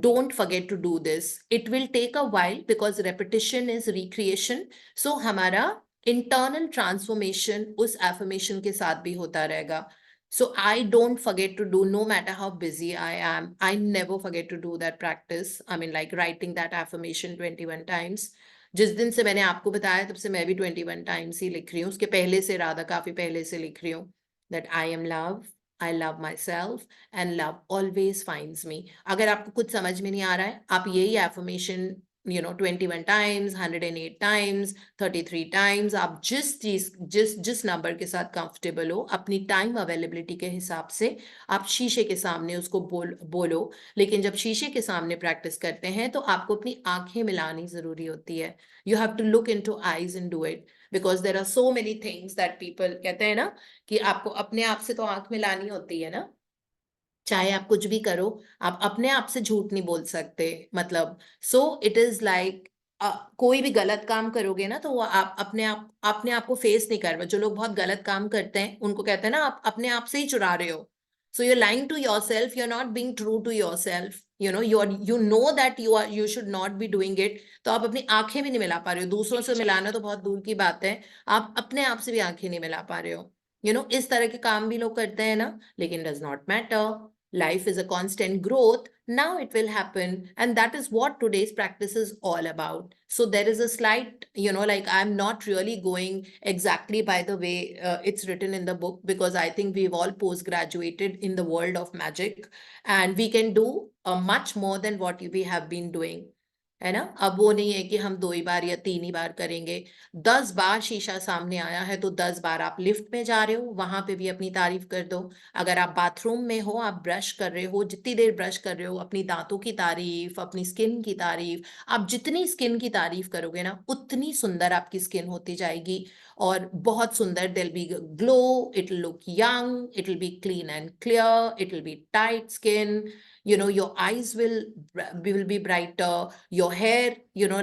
Don't forget to do this. It will take a while because repetition is recreation. So हमारा internal transformation उस affirmation के साथ भी होता रहेगा. So I don't forget to do, no matter how busy I am, I never forget to do that practice. I mean, like writing that affirmation 21 times. जिस दिन से मैंने आपको बताया तब से मैं भी 21 times ही लिख रही हूँ. उसके पहले से राधा काफी पहले से लिख रही हूँ. That I am love, I love myself, and love always finds me. अगर आपको कुछ समझ में नहीं आ रहा है, आप यही affirmation 21 times, 108 times, 33 times, आप जिस नंबर के साथ कंफर्टेबल हो, अपनी टाइम अवेलेबिलिटी के हिसाब से आप शीशे के सामने उसको बोलो. लेकिन जब शीशे के सामने प्रैक्टिस करते हैं तो आपको अपनी आंखें मिलानी जरूरी होती है. You have to look into eyes and do it. Because there are so many things that people कहते हैं ना कि आपको अपने आप से तो आंख मिलानी होती है ना. चाहे आप कुछ भी करो, आप अपने आप से झूठ नहीं बोल सकते. मतलब so it is like कोई भी गलत काम करोगे ना तो वो आप अपने आप को फेस नहीं कर रहे. जो लोग बहुत गलत काम करते हैं उनको कहते हैं ना आप अपने आप से ही चुरा रहे हो. So you're lying to yourself. You're not being true to yourself. You know that you should not be doing it. तो आप अपनी आंखें भी नहीं मिला पा रहे हो. दूसरों से मिलाना तो बहुत दूर की बात है. आप अपने आप से भी आंखें नहीं मिला पा रहे हो. इस तरह के काम भी लोग करते हैं ना. लेकिन does not matter. Life is a constant growth. Now it will happen. And that is what today's practice is all about. So there is a slight, like I'm not really going exactly by the way it's written in the book, because I think we've all post-graduated in the world of magic and we can do much more than what we have been doing. है ना. अब वो नहीं है कि हम 2 ही बार या 3 ही बार करेंगे. 10 बार शीशा सामने आया है तो 10 बार आप लिफ्ट में जा रहे हो, वहां पे भी अपनी तारीफ कर दो. अगर आप बाथरूम में हो, आप ब्रश कर रहे हो, जितनी देर ब्रश कर रहे हो, अपनी दांतों की तारीफ, अपनी स्किन की तारीफ, आप जितनी स्किन की तारीफ करोगे ना उतनी सुंदर आपकी स्किन होती जाएगी और बहुत सुंदर. There be glow, it will look young, it will be clean and clear, it will be tight skin. Your eyes will be brighter, your hair,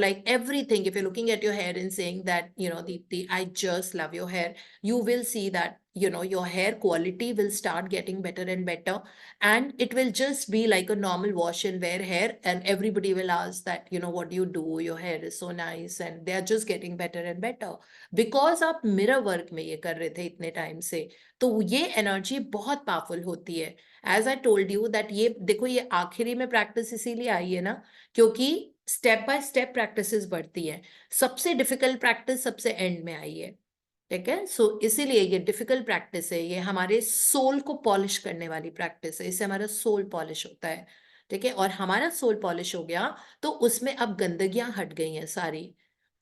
like everything. If you're looking at your hair and saying that, Deepti, I just love your hair, you will see that, your hair quality will start getting better and better. And it will just be like a normal wash and wear hair. And everybody will ask that, what do you do? Your hair is so nice. And they are just getting better and better. Because आप mirror work में ये कर रहे थे इतने time से, तो ये energy बहुत powerful होती है. As I told you that ये देखो ये आखिरी में प्रैक्टिस इसीलिए आई है ना क्योंकि स्टेप बाय स्टेप प्रैक्टिसेस बढ़ती है. सबसे डिफिकल्ट प्रैक्टिस सबसे एंड में आई है. ठीक है. सो इसीलिए ये डिफिकल्ट प्रैक्टिस है. ये हमारे सोल को पॉलिश करने वाली प्रैक्टिस है. इससे हमारा सोल पॉलिश होता है. ठीक है. और हमारा सोल पॉलिश हो गया तो उसमें अब गंदगियां हट गई हैं सारी.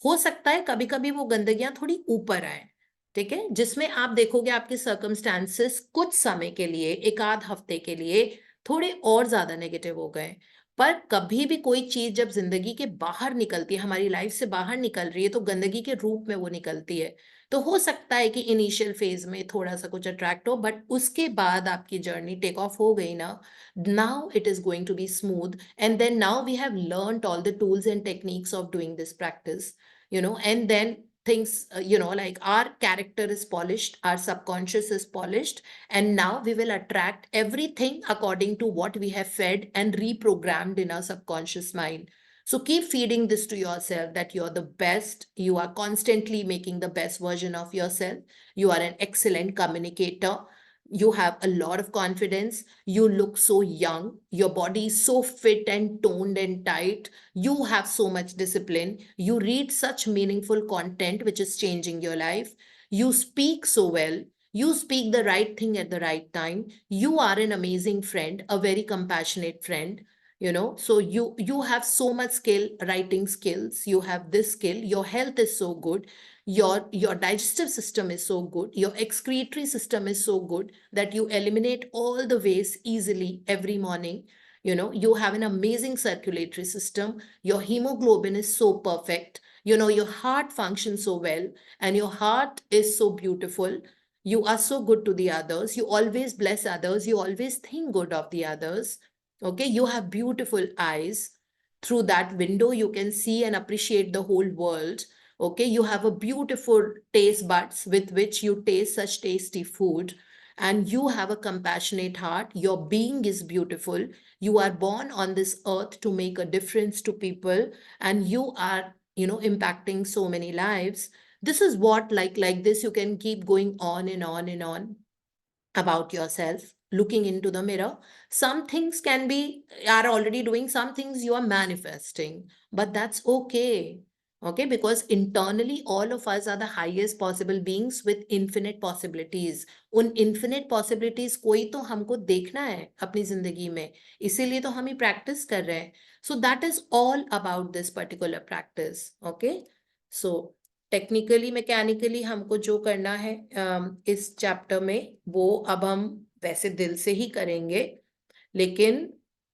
हो सकता है कभी कभी वो गंदगियां थोड़ी ऊपर आए. ठीक है. जिसमें आप देखोगे आपके सर्कमस्टांसेस कुछ समय के लिए, 1 आध हफ्ते के लिए थोड़े और ज्यादा नेगेटिव हो गए. पर कभी भी कोई चीज जब जिंदगी के बाहर निकलती है, हमारी लाइफ से बाहर निकल रही है, तो गंदगी के रूप में वो निकलती है। तो हो सकता है कि इनिशियल फेज में थोड़ा सा कुछ अट्रैक्ट हो, बट उसके बाद आपकी जर्नी टेक ऑफ हो गई ना, now it is going to be smooth. And then now we have learned all the tools and techniques of doing this practice, and then things, like our character is polished, our subconscious is polished, and now we will attract everything according to what we have fed and reprogrammed in our subconscious mind. So keep feeding this to yourself, that you're the best. You are constantly making the best version of yourself. You are an excellent communicator. You have a lot of confidence. You look so young. Your body is so fit and toned and tight. You have so much discipline. You read such meaningful content, which is changing your life. You speak so well. You speak the right thing at the right time. You are an amazing friend, a very compassionate friend. So you have so much skill, writing skills. You have this skill. Your health is so good. Your digestive system is so good. Your excretory system is so good that you eliminate all the waste easily every morning. You have an amazing circulatory system. Your hemoglobin is so perfect. Your heart functions so well, and your heart is so beautiful. You are so good to the others. You always bless others. You always think good of the others. Okay, you have beautiful eyes. Through that window, you can see and appreciate the whole world. Okay, you have a beautiful taste buds with which you taste such tasty food, and you have a compassionate heart. Your being is beautiful. You are born on this earth to make a difference to people, and you are, impacting so many lives. This is what, like this, you can keep going on and on and on about yourself, looking into the mirror. Some things are already doing, some things you are manifesting, but that's okay. Okay, because internally all of us are the highest possible beings with infinite possibilities. उन infinite possibilities कोई तो हमको देखना है अपनी जिंदगी में, इसीलिए तो हम ही practice कर रहे हैं. So that is all about this particular practice. Okay, so technically mechanically हमको जो करना है इस चैप्टर में, वो अब हम वैसे दिल से ही करेंगे, लेकिन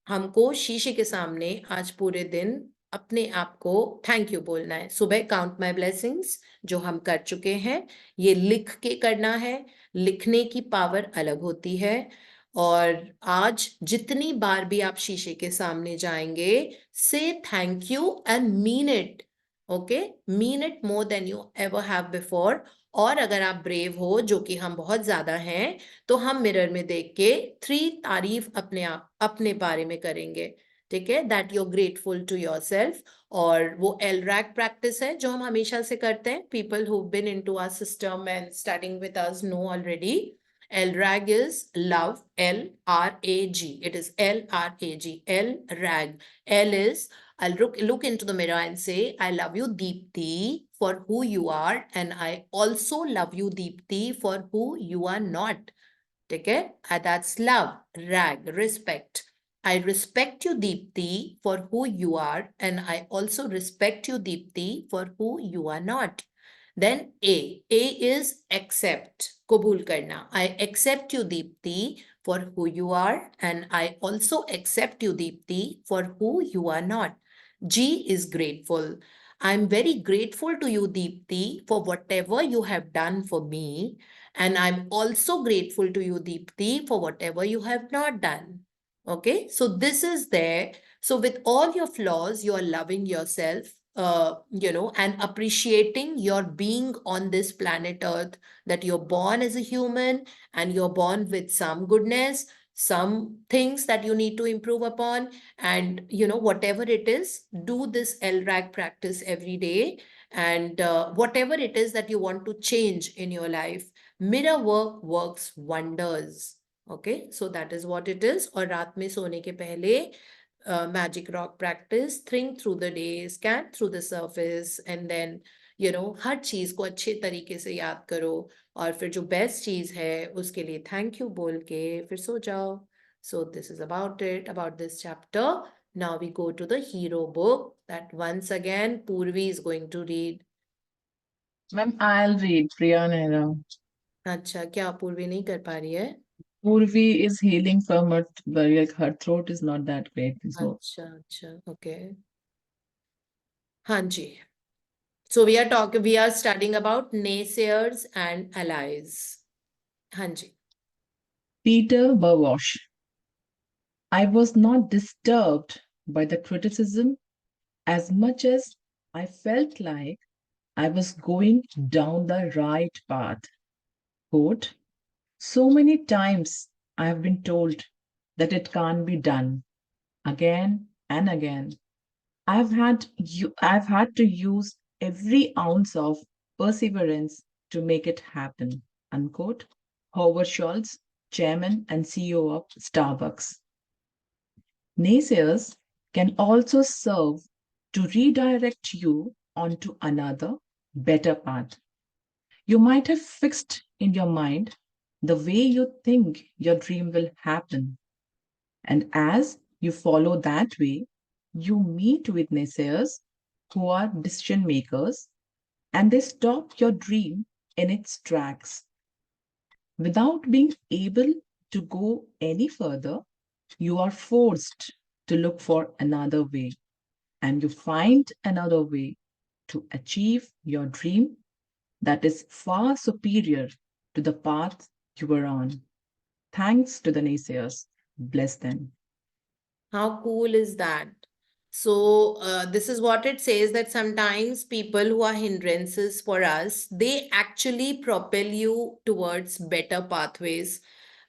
हमको शीशे के सामने आज पूरे दिन अपने आप को थैंक यू बोलना है. सुबह काउंट माय ब्लेसिंग्स जो हम कर चुके हैं, ये लिख के करना है. लिखने की पावर अलग होती है. और आज जितनी बार भी आप शीशे के सामने जाएंगे, से thank you and mean it. Okay, mean it more than you ever have before. और अगर आप ब्रेव हो, जो कि हम बहुत ज्यादा हैं, तो हम मिरर में देख के 3 तारीफ अपने बारे में करेंगे. ठीक है, that you are grateful to yourself. और वो LRAG प्रैक्टिस है जो हम हमेशा से करते हैं. People who been into our system and studying with us know already. LRAG is love, LRAG. It is LRAG, LRAG. L is, I'll look into the mirror and say, I love you, Deepti, for who you are. And I also love you, Deepti, for who you are not. Okay? That's love, rag, respect. I respect you, Deepti, for who you are. And I also respect you, Deepti, for who you are not. Then A is accept, kabul karna. I accept you, Deepti, for who you are. And I also accept you, Deepti, for who you are not. G is grateful. I'm very grateful to you, Deepti, for whatever you have done for me. And I'm also grateful to you, Deepti, for whatever you have not done. Okay, so this is there. So with all your flaws, you are loving yourself, and appreciating your being on this planet Earth, that you're born as a human and you're born with some goodness, some things that you need to improve upon. And, whatever it is, do this LRAG practice every day. And whatever it is that you want to change in your life, mirror work works wonders. Okay, so that is what it is. और रात में सोने के पहले magic rock practice, think through the day, scan through the surface, and then, हर चीज को अच्छे तरीके से याद करो. और फिर जो बेस्ट चीज है उसके लिए थैंक यू बोल के फिर सो जाओ. So this is about it, about this chapter. Now we go to the hero book that once again Purvi is going to read. Ma'am, I'll read Priya Nehra. अच्छा, क्या पूर्वी नहीं कर पा रही है? Purvi is healing from her, like her throat is not that great. So अच्छा, okay. Hanji. So we are studying about naysayers and allies. Hanji. Peter Burwash. I was not disturbed by the criticism as much as I felt like I was going down the right path. Quote, so many times I have been told that it can't be done again and again. I've had to use every ounce of perseverance to make it happen. Unquote. Howard Schultz, chairman and CEO of Starbucks. Naysayers can also serve to redirect you onto another, better path. You might have fixed in your mind the way you think your dream will happen. And as you follow that way, you meet with naysayers who are decision makers and they stop your dream in its tracks. Without being able to go any further, you are forced to look for another way and you find another way to achieve your dream that is far superior to the path you were on. Thanks to the naysayers. Bless them. How cool is that? So, this is what it says, that sometimes people who are hindrances for us, they actually propel you towards better pathways.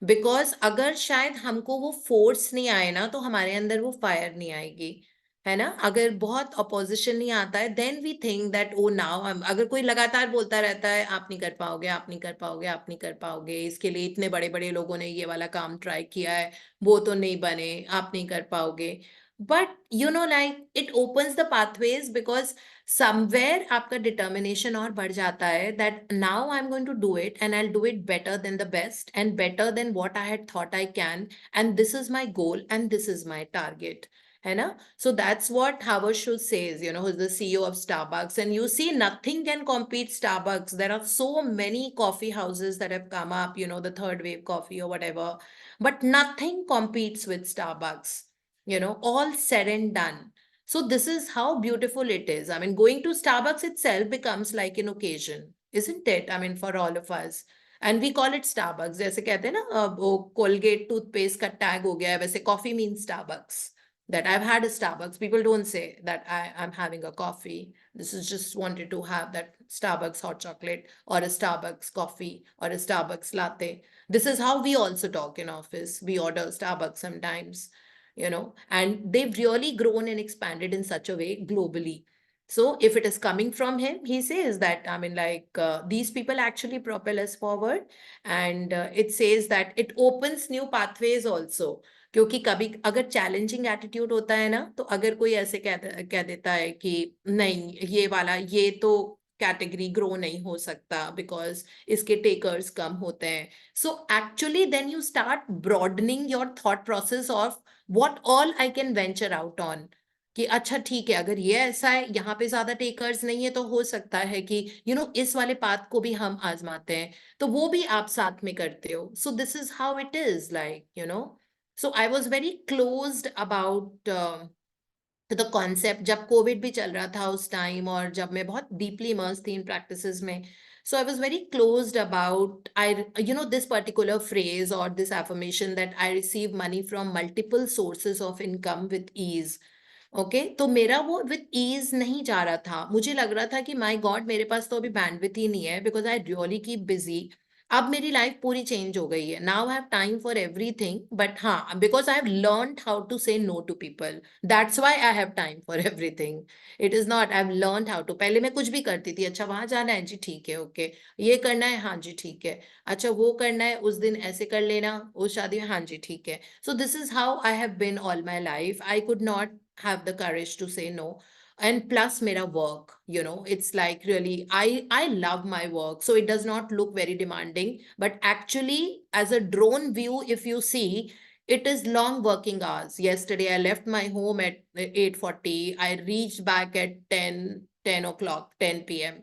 Because अगर शायद हमको वो force नहीं आए ना, तो हमारे अंदर वो fire नहीं आएगी, है ना? अगर बहुत opposition नहीं आता है, then we think that oh now अगर कोई लगातार बोलता रहता है आप नहीं कर पाओगे, आप नहीं कर पाओगे, आप नहीं कर पाओगे, इसके लिए इतने बड़े बड़े लोगों ने ये वाला काम ट्राई किया है, वो तो नहीं बने, आप नहीं कर पाओगे. But you know, like it opens the pathways because somewhere आपका determination और बढ़ जाता है that now I'm going to do it and I'll do it better than the best and better than what I had thought I can, and this is my goal and this is my target. है ना? So that's what Howard Schultz says, you know, who's the CEO of Starbucks. And you see, nothing can compete Starbucks. There are so many coffee houses that have come up, you know, the third wave coffee or whatever, but nothing competes with Starbucks, you know, all said and done. So this is how beautiful it is. I mean, going to Starbucks itself becomes like an occasion, isn't it? I mean, for all of us. And we call it Starbucks. जैसे कहते हैं ना, वो Colgate toothpaste का tag हो गया है, वैसे coffee means Starbucks. That I've had a Starbucks. People don't say that I'm having a coffee. This is just wanted to have that Starbucks hot chocolate or a Starbucks coffee or a Starbucks latte. This is how we also talk in office. We order Starbucks sometimes, you know, and they've really grown and expanded in such a way globally. So if it is coming from him, he says that, I mean, like these people actually propel us forward, and it says that it opens new pathways also. क्योंकि कभी अगर challenging attitude होता है ना, तो अगर कोई ऐसे कह देता है कि नहीं ये वाला ये तो कैटेगरी ग्रो नहीं हो सकता बिकॉज इसके टेकर्स कम होते हैं, so actually then you start broadening your thought process of what all I can venture out on. कि अच्छा ठीक है, अगर ये ऐसा है, यहाँ पे ज्यादा टेकर्स नहीं है, तो हो सकता है कि यू नो इस वाले पाथ को भी हम आजमाते हैं, तो वो भी आप साथ में करते हो. सो this is how it is, like you know. So I was very closed about the concept जब कोविड भी चल रहा था उस टाइम, और जब मैं बहुत deeply immersed थी in practices में. So I was very closed about, you know, this particular phrase or this affirmation that I receive money from multiple sources of income with ease. Okay तो मेरा वो with ease नहीं जा रहा था. मुझे लग रहा था कि माय गॉड मेरे पास तो अभी बैंडविथ ही नहीं है, because I really keep busy. अब मेरी लाइफ पूरी चेंज हो गई है. Now I have time for everything, but हाँ, because I have learned how to say no to people, that's why I have time for everything. It is not, I have learned how to. पहले मैं कुछ भी करती थी, अच्छा वहां जाना है जी ठीक है, ओके ये करना है हाँ जी ठीक है, अच्छा वो करना है उस दिन ऐसे कर लेना, उस शादी में हाँ जी ठीक है. So this is how I have been all my life. I could not have the courage to say no. And plus mera work, you know, it's like really I love my work, so it does not look very demanding, but actually as a drone view if you see, it is long working hours. Yesterday I left my home at 8:40. I reached back at 10 o'clock 10 p.m.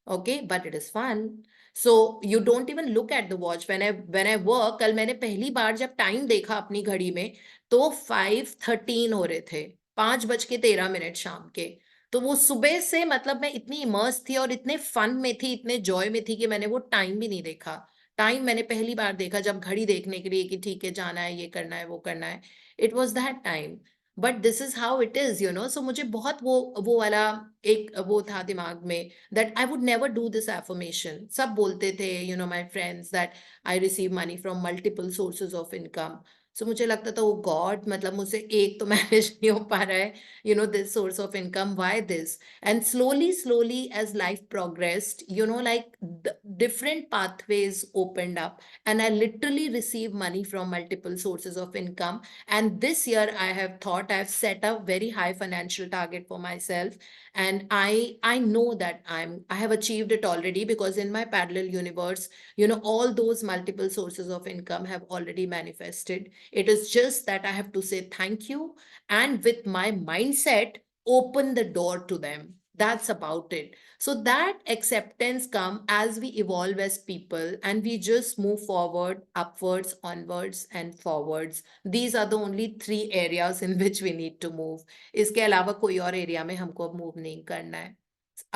okay, but it is fun. So you don't even look at the watch. When I work, कल मैंने पहली बार जब time देखा अपनी घड़ी में तो 5:13 हो रहे थे, 5:13 शाम के। तो वो सुबह से मतलब मैं इतनी इमर्स थी और इतने फन में थी, इतने जॉय में थी कि मैंने वो टाइम भी नहीं देखा। टाइम मैंने पहली बार देखा जब घड़ी देखने के लिए कि ठीक है जाना है, ये करना है, वो करना है। It was that time, but this is how it is, you know. So मुझे बहुत वो वाला एक वो था दिमाग में that I would never do this affirmation. सब बोलते थे, you know, my friends, that I receive money from multiple sources of income. So मुझे लगता था, oh God, मतलब मुझसे एक तो मैनेज नहीं हो पा रहा है, you know, this source of income, why this? And slowly, as life progressed, you know, like the different pathways opened up, and I literally received money from multiple sources of income. And this year, I have thought, I've set a very high financial target for myself, and I know that I have achieved it already, because in my parallel universe, you know, all those multiple sources of income have already manifested. It is just that I have to say thank you, and with my mindset open the door to them. That's about it. So that acceptance comes as we evolve as people, and we just move forward, upwards, onwards, and forwards. These are the only 3 areas in which we need to move. इसके अलावा कोई और area में हमको अब move नहीं करना है।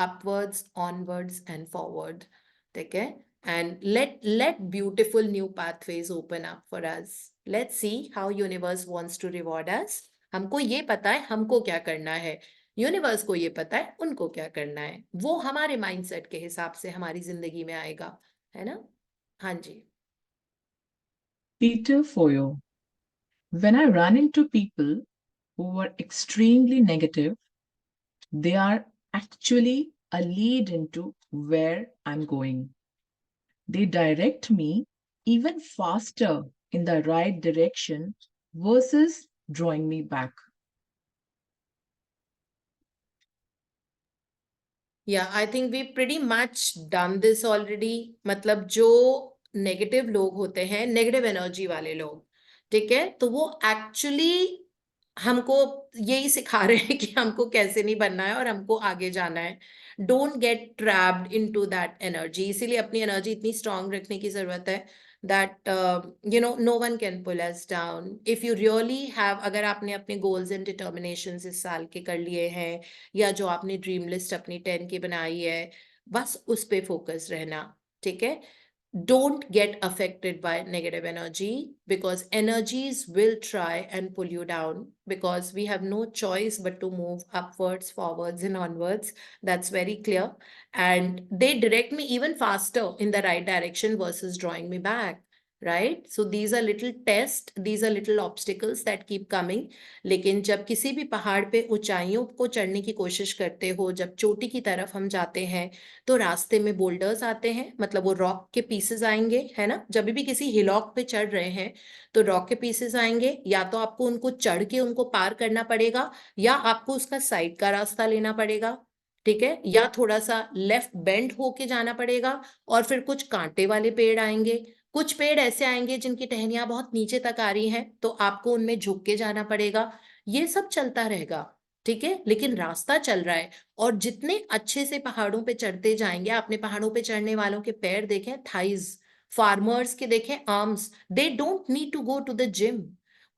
अपवर्ड्स, ऑनवर्ड्स एंड फॉरवर्ड, ठीक है। And let beautiful new pathways open up for us. Let's see how universe wants to reward us. हमको ये पता है हमको क्या करना है, यूनिवर्स को ये पता है उनको क्या करना है। वो हमारे माइंडसेट के हिसाब से हमारी जिंदगी में आएगा, है ना। हाँ जी। Peter Foyo. When I run into people who are extremely negative, they are actually a lead into where I'm going. They direct me even faster in the right direction versus drawing me back. Yeah, I think we pretty much done this already. मतलब जो negative लोग होते हैं, negative energy वाले लोग, ठीक है, तो वो एक्चुअली हमको यही सिखा रहे हैं कि हमको कैसे नहीं बनना है और हमको आगे जाना है। Don't get trapped into that energy. इसीलिए अपनी एनर्जी इतनी स्ट्रांग रखने की जरूरत है that you know, no one can pull us down. If you really have, अगर आपने अपने goals and determinations इस साल के कर लिए हैं, या जो आपने ड्रीम लिस्ट अपनी 10 की बनाई है, बस उस पे फोकस रहना, ठीक है। Don't get affected by negative energy, because energies will try and pull you down, because we have no choice but to move upwards, forwards, and onwards. That's very clear. And they direct me even faster in the right direction versus drawing me back. Right? So these are little tests, these are little obstacles that keep coming. लेकिन जब किसी भी पहाड़ पे ऊंचाइयों को चढ़ने की कोशिश करते हो, जब चोटी की तरफ हम जाते हैं, तो रास्ते में बोल्डर्स आते हैं, मतलब वो रॉक के पीसेस आएंगे, है ना। जब भी किसी हिलॉक पे चढ़ रहे हैं तो रॉक के पीसेस आएंगे, या तो आपको उनको चढ़ के उनको पार करना पड़ेगा, या आपको उसका साइड का रास्ता लेना पड़ेगा, ठीक है, या थोड़ा सा लेफ्ट बेंड होके जाना पड़ेगा। और फिर कुछ कांटे वाले पेड़ आएंगे, कुछ पेड़ ऐसे आएंगे जिनकी टहनियां बहुत नीचे तक आ रही हैं, तो आपको उनमें झुक के जाना पड़ेगा। ये सब चलता रहेगा, ठीक है, लेकिन रास्ता चल रहा है। और जितने अच्छे से पहाड़ों पे चढ़ते जाएंगे, आपने पहाड़ों पे चढ़ने वालों के पैर देखें, थाइज, फार्मर्स के देखें arms, they don't need to go to the gym,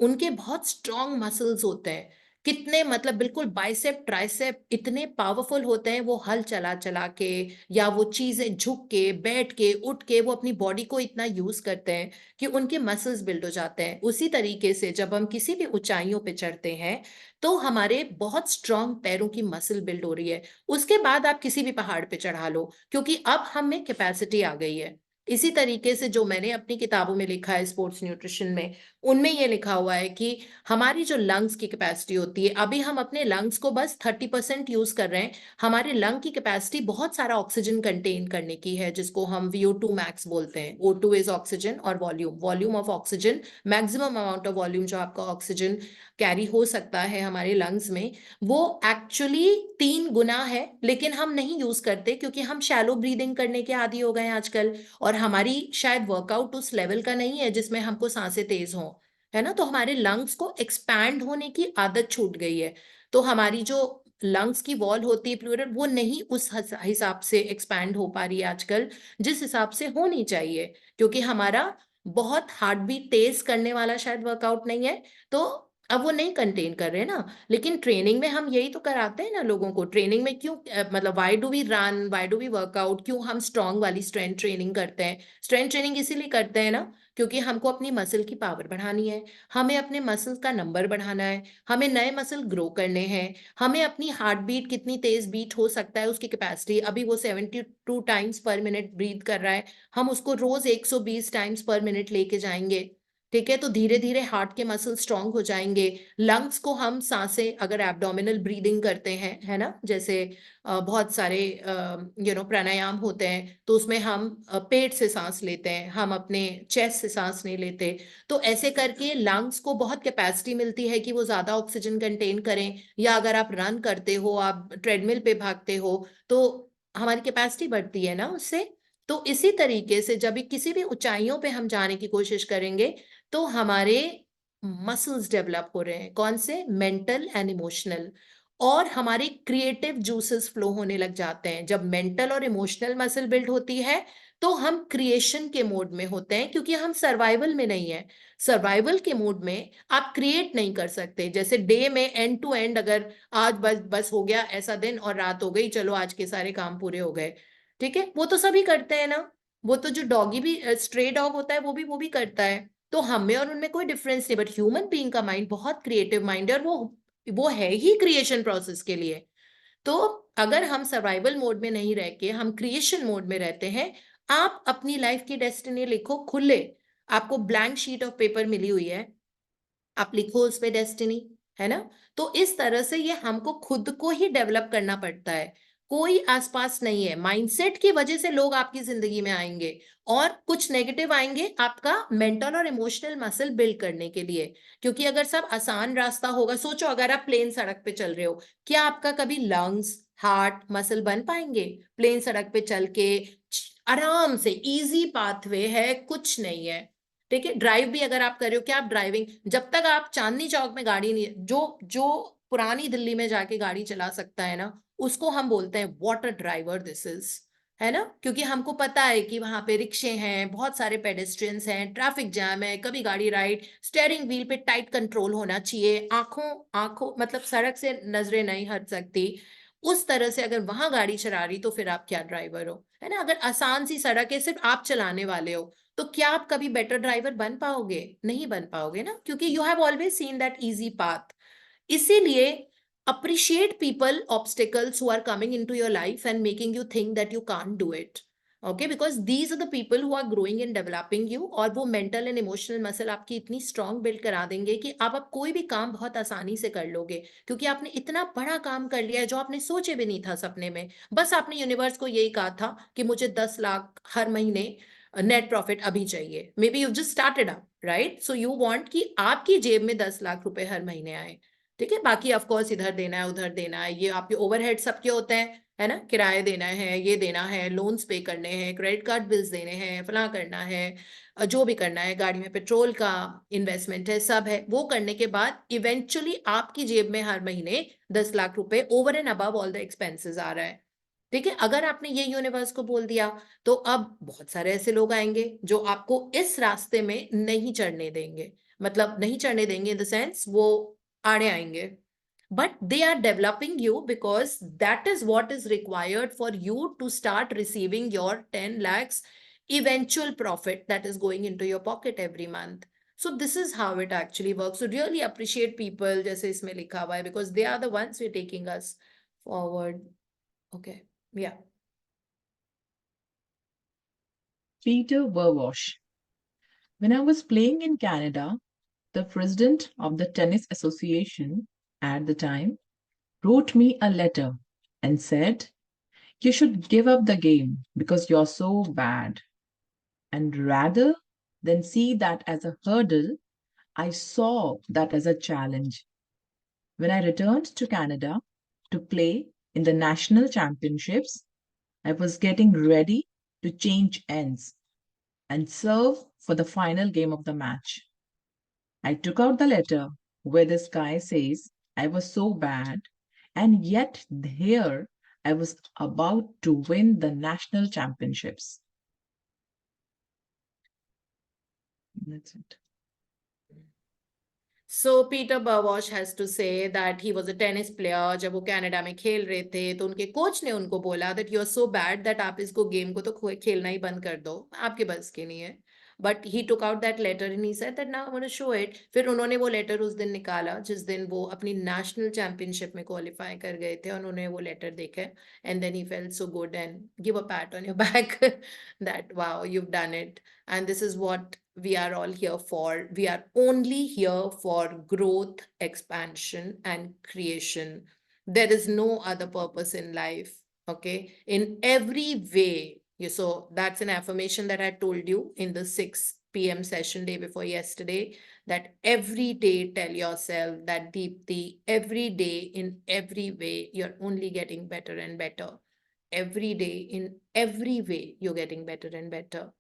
उनके बहुत स्ट्रॉन्ग मसल्स होते हैं, कितने मतलब बिल्कुल बाइसेप ट्राइसेप इतने पावरफुल होते हैं, वो हल चला चला के या वो चीजें झुक के बैठ के उठ के वो अपनी बॉडी को इतना यूज करते हैं कि उनके मसल्स बिल्ड हो जाते हैं। उसी तरीके से जब हम किसी भी ऊंचाइयों पे चढ़ते हैं तो हमारे बहुत स्ट्रांग पैरों की मसल बिल्ड हो रही है। उसके बाद आप किसी भी पहाड़ पे चढ़ा लो, क्योंकि अब हम में कैपेसिटी आ गई है। इसी तरीके से जो मैंने अपनी किताबों में लिखा है स्पोर्ट्स न्यूट्रिशन में, उनमें ये लिखा हुआ है कि हमारी जो लंग्स की कैपेसिटी होती है, अभी हम अपने लंग्स को बस 30% यूज कर रहे हैं। हमारे लंग की कैपेसिटी बहुत सारा ऑक्सीजन कंटेन करने की है, जिसको हम VO2 मैक्स बोलते हैं। O2 इज ऑक्सीजन और volume of oxygen, maximum amount of volume जो आपका ऑक्सीजन कैरी हो सकता है हमारे लंग्स में, वो एक्चुअली 3 गुना है, लेकिन हम नहीं यूज करते क्योंकि हम शैलो ब्रीदिंग करने के आदी हो गए हैं आजकल, और हमारी शायद वर्कआउट उस लेवल का नहीं है जिसमें हमको सांसें तेज हों, है ना। तो हमारे लंग्स को एक्सपैंड होने की आदत छूट गई है। तो हमारी जो लंग्स की वॉल होती है प्लूरल, वो नहीं उस हिसाब से एक्सपैंड हो पा रही है आजकल जिस हिसाब से होनी चाहिए, क्योंकि हमारा बहुत हार्ट बीट तेज करने वाला शायद वर्कआउट नहीं है, तो अब वो नहीं कंटेन कर रहे ना। लेकिन ट्रेनिंग में हम यही तो कराते हैं ना लोगों को। ट्रेनिंग में क्यों मतलब why do we run, why do we work out, क्यों हम स्ट्रांग वाली स्ट्रेंथ ट्रेनिंग करते हैं? स्ट्रेंथ ट्रेनिंग इसीलिए करते हैं ना क्योंकि हमको अपनी मसल की पावर बढ़ानी है, हमें अपने मसल का नंबर बढ़ाना है, हमें नए मसल ग्रो करने हैं, हमें अपनी हार्ट बीट कितनी तेज बीट हो सकता है उसकी कैपेसिटी, अभी वो 72 टाइम्स पर मिनट ब्रीथ कर रहा है, हम उसको रोज 120 टाइम्स पर मिनट लेके जाएंगे। ठीक है, तो धीरे धीरे हार्ट के मसल स्ट्रांग हो जाएंगे। लंग्स को हम सांसें अगर एब्डोमिनल ब्रीदिंग करते हैं, है ना, जैसे बहुत सारे प्राणायाम होते हैं, तो उसमें हम पेट से सांस लेते हैं, हम अपने चेस्ट से सांस नहीं लेते। तो ऐसे करके लंग्स को बहुत कैपेसिटी मिलती है कि वो ज्यादा ऑक्सीजन कंटेन करें। या अगर आप रन करते हो, आप ट्रेडमिल पे भागते हो, तो हमारी कैपेसिटी बढ़ती है ना उससे। तो इसी तरीके से जब भी किसी भी ऊंचाइयों पे हम जाने की कोशिश करेंगे तो हमारे मसल्स डेवलप हो रहे हैं, कौन से, मेंटल एंड इमोशनल, और हमारे क्रिएटिव जूसेस फ्लो होने लग जाते हैं। जब मेंटल और इमोशनल मसल बिल्ड होती है तो हम क्रिएशन के मोड में होते हैं, क्योंकि हम सर्वाइवल में नहीं है। सर्वाइवल के मोड में आप क्रिएट नहीं कर सकते। जैसे डे में एंड टू एंड अगर आज बस बस हो गया ऐसा दिन और रात हो गई, चलो आज के सारे काम पूरे हो गए, ठीक है, वो तो सभी करते हैं ना। वो तो जो डॉगी भी, स्ट्रे डॉग होता है, वो भी करता है। तो हम में और उनमें कोई डिफरेंस नहीं। बट ह्यूमन बीइंग का माइंड बहुत क्रिएटिव माइंड है, और वो है ही क्रिएशन प्रोसेस के लिए। तो अगर हम सर्वाइवल मोड में नहीं रह के हम क्रिएशन मोड में रहते हैं, आप अपनी लाइफ की डेस्टिनी लिखो खुले। आपको ब्लैंक शीट ऑफ पेपर मिली हुई है, आप लिखो उस पे डेस्टिनी, है ना। तो इस तरह से ये हमको खुद को ही डेवलप करना पड़ता है, कोई आसपास नहीं है। माइंडसेट की वजह से लोग आपकी जिंदगी में आएंगे, और कुछ नेगेटिव आएंगे आपका मेंटल और इमोशनल मसल बिल्ड करने के लिए। क्योंकि अगर सब आसान रास्ता होगा, सोचो अगर आप प्लेन सड़क पे चल रहे हो, क्या आपका कभी लंग्स, हार्ट, मसल बन पाएंगे? प्लेन सड़क पे चल के आराम से, इजी पाथवे है, कुछ नहीं है। ठीक है, ड्राइव भी अगर आप कर रहे हो, क्या आप ड्राइविंग, जब तक आप चांदनी चौक में गाड़ी नहीं, जो जो पुरानी दिल्ली में जाके गाड़ी चला सकता है ना, उसको हम बोलते हैं वाटर ड्राइवर दिस इज, है ना। क्योंकि हमको पता है कि वहां पे रिक्शे हैं, बहुत सारे पेडेस्ट्रियंस हैं, ट्रैफिक जैम है, कभी गाड़ी राइट, स्टेयरिंग व्हील पे टाइट कंट्रोल होना चाहिए, आंखों आंखों मतलब सड़क से नजरें नहीं हट सकती। उस तरह से अगर वहां गाड़ी चला रही तो फिर आप क्या ड्राइवर हो, है ना। अगर आसान सी सड़क है, सिर्फ आप चलाने वाले हो, तो क्या आप कभी बेटर ड्राइवर बन पाओगे? नहीं बन पाओगे ना, क्योंकि you have always seen that easy path. इसीलिए appreciate people obstacles who are coming into your life and making you think that you can't do it, okay, because these are the people who are growing and developing you, और वो mental and emotional muscle आपकी इतनी strong build करा देंगे कि आप कोई भी काम बहुत आसानी से कर लोगे, क्योंकि आपने इतना बड़ा काम कर लिया है जो आपने सोचे भी नहीं था सपने में। बस आपने यूनिवर्स को यही कहा था कि मुझे 10 लाख हर महीने नेट प्रॉफिट अभी चाहिए। May be you just started up, right, so you want कि आपकी जेब में 10 लाख रुपए हर महीने आए। ठीक है, बाकी ऑफ कोर्स इधर देना है, उधर देना है, ये आपके ओवरहेड सबके होते हैं, है ना, किराए देना है, ये देना है, लोन्स पे करने हैं, क्रेडिट कार्ड बिल्स देने हैं, फला करना है, जो भी करना है, गाड़ी में पेट्रोल का इन्वेस्टमेंट है, सब है। वो करने के बाद इवेंचुअली आपकी जेब में हर महीने 10 लाख रुपए over and above all the expenses आ रहा है। ठीक है, अगर आपने ये यूनिवर्स को बोल दिया, तो अब बहुत सारे ऐसे लोग आएंगे जो आपको इस रास्ते में नहीं चढ़ने देंगे। मतलब नहीं चढ़ने देंगे इन द सेंस वो आड़े आएंगे, but they are developing you because that is what is required for you to start receiving your 10 lakhs eventual profit that is going into your pocket every month. So this is how it actually works. So really appreciate people, जैसे इसमें लिखा हुआ है, because they are the ones who are taking us forward. Okay, yeah. Peter Verwash. When I was playing in Canada, the president of the Tennis Association at the time wrote me a letter and said, "You should give up the game because you're so bad." And rather than see that as a hurdle, I saw that as a challenge. When I returned to Canada to play in the national championships, I was getting ready to change ends and serve for the final game of the match. I took out the letter where this guy says I was so bad And yet, here I was about to win the national championships. That's it. So Peter Burwash has to say that he was a tennis player. जब वो Canada में खेल रहे थे तो उनके coach ने उनको बोला that you're so bad that आप इसको गेम को तो खेलना ही बंद कर दो, आपके बस की नहीं है. But he took out that letter and he said that now I'm going to show it. फिर उन्होंने वो लेटर उस दिन निकाला जिस दिन वो अपनी नेशनल चैंपियनशिप में क्वालिफाई कर गए थे. उन्होंने वो लेटर देखा and then he felt so good and give a pat on your back that wow, you've done it. And this is what we are all here for. We are only here for growth, expansion, and creation. There is no other purpose in life. Okay. In every way, so that's an affirmation that I told you in the 6 p.m. session day before yesterday, that every day tell yourself that Deepti, every day in every way, you're only getting better and better. Every day in every way, you're getting better and better.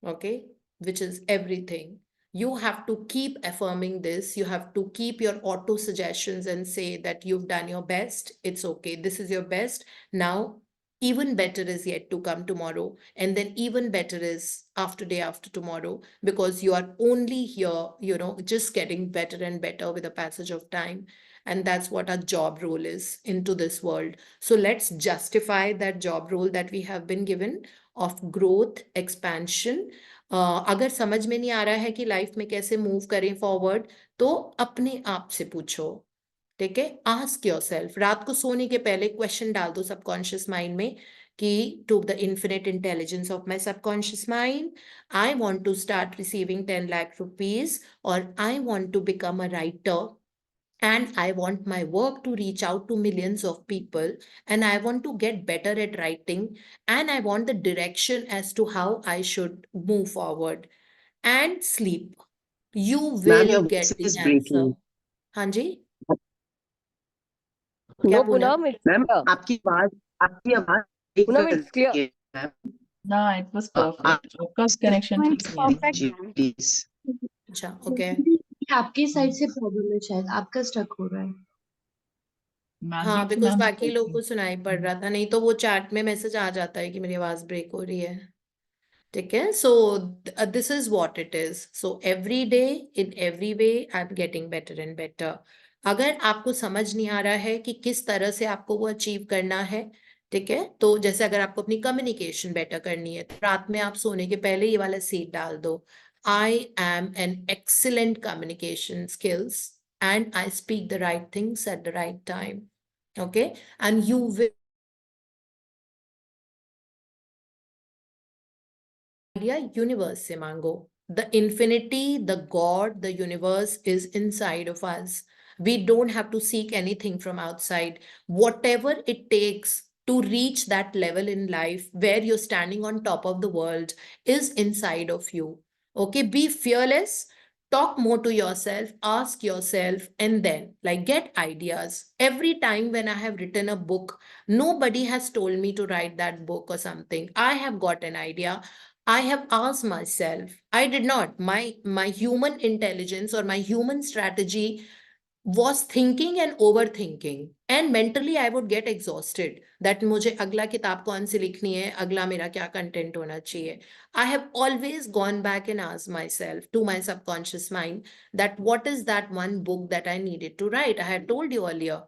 Okay, which is everything. You have to keep affirming this. You have to keep your auto suggestions and say that you've done your best. It's okay. This is your best. Now, even better is yet to come tomorrow. And then even better is after day after tomorrow, because you are only here, just getting better and better with the passage of time. And that's what our job role is into this world. So let's justify that job role that we have been given of growth, expansion. अगर समझ में नहीं आ रहा है कि life में कैसे move करें फॉरवर्ड, तो अपने आप से पूछो. ठीक है, आस्क योरसेल्फ. रात को सोने के पहले क्वेश्चन डाल दो सबकॉन्शियस माइंड में कि to the infinite intelligence of my subconscious mind, I want to start receiving 10 lakh rupees, और I want to become a writer. And I want my work to reach out to millions of people, and I want to get better at writing, and I want the direction as to how I should move forward. And sleep. You Ma'am, your will voice get the is answer. breaking. हाँ जी, क्या No, बोला? Poonam, it's ma'am clear. आपकी आवाज break Poonam, कर it's clear. रही है, ma'am. No, it was Uh, perfect. आपका connection No, ठीक it's नहीं है. perfect, जी, ma'am. please. अच्छा, ओके. आपके साइड से प्रॉब्लम है, शायद आपका स्टक हो रहा है. हाँ, Magic बिकॉज ma'am बाकी लोगों को speaking. सुनाई पड़ रहा था, नहीं तो वो चैट में मैसेज आ जाता है कि मेरी आवाज ब्रेक हो रही है. ठीक है, so this is what it is. So every day in every way I am getting better and better. अगर आपको समझ नहीं आ रहा है कि किस तरह से आपको वो अचीव करना है, ठीक है, तो जैसे अगर आपको अपनी कम्युनिकेशन बेटर करनी है, तो रात में आप सोने के पहले ये वाला सीड डाल दो. I am an excellent communication skills and I speak the right things at the right time. Okay, and you will idea universe se mango. The infinity, the God, the universe is inside of us. We don't have to seek anything from outside. Whatever it takes to reach that level in life where you're standing on top of the world is inside of you. Okay, be fearless. Talk more to yourself, ask yourself, and then get ideas. Every time when I have written a book, nobody has told me to write that book or something. I have got an idea. I have asked myself. I did not. My human intelligence or my human strategy was thinking and overthinking, and mentally I would get exhausted that मुझे अगला किताब कौन सी लिखनी है, अगला मेरा क्या content होना चाहिए. I have always gone back and asked myself, to my subconscious mind, that what is that one book that I needed to write. I had told you earlier.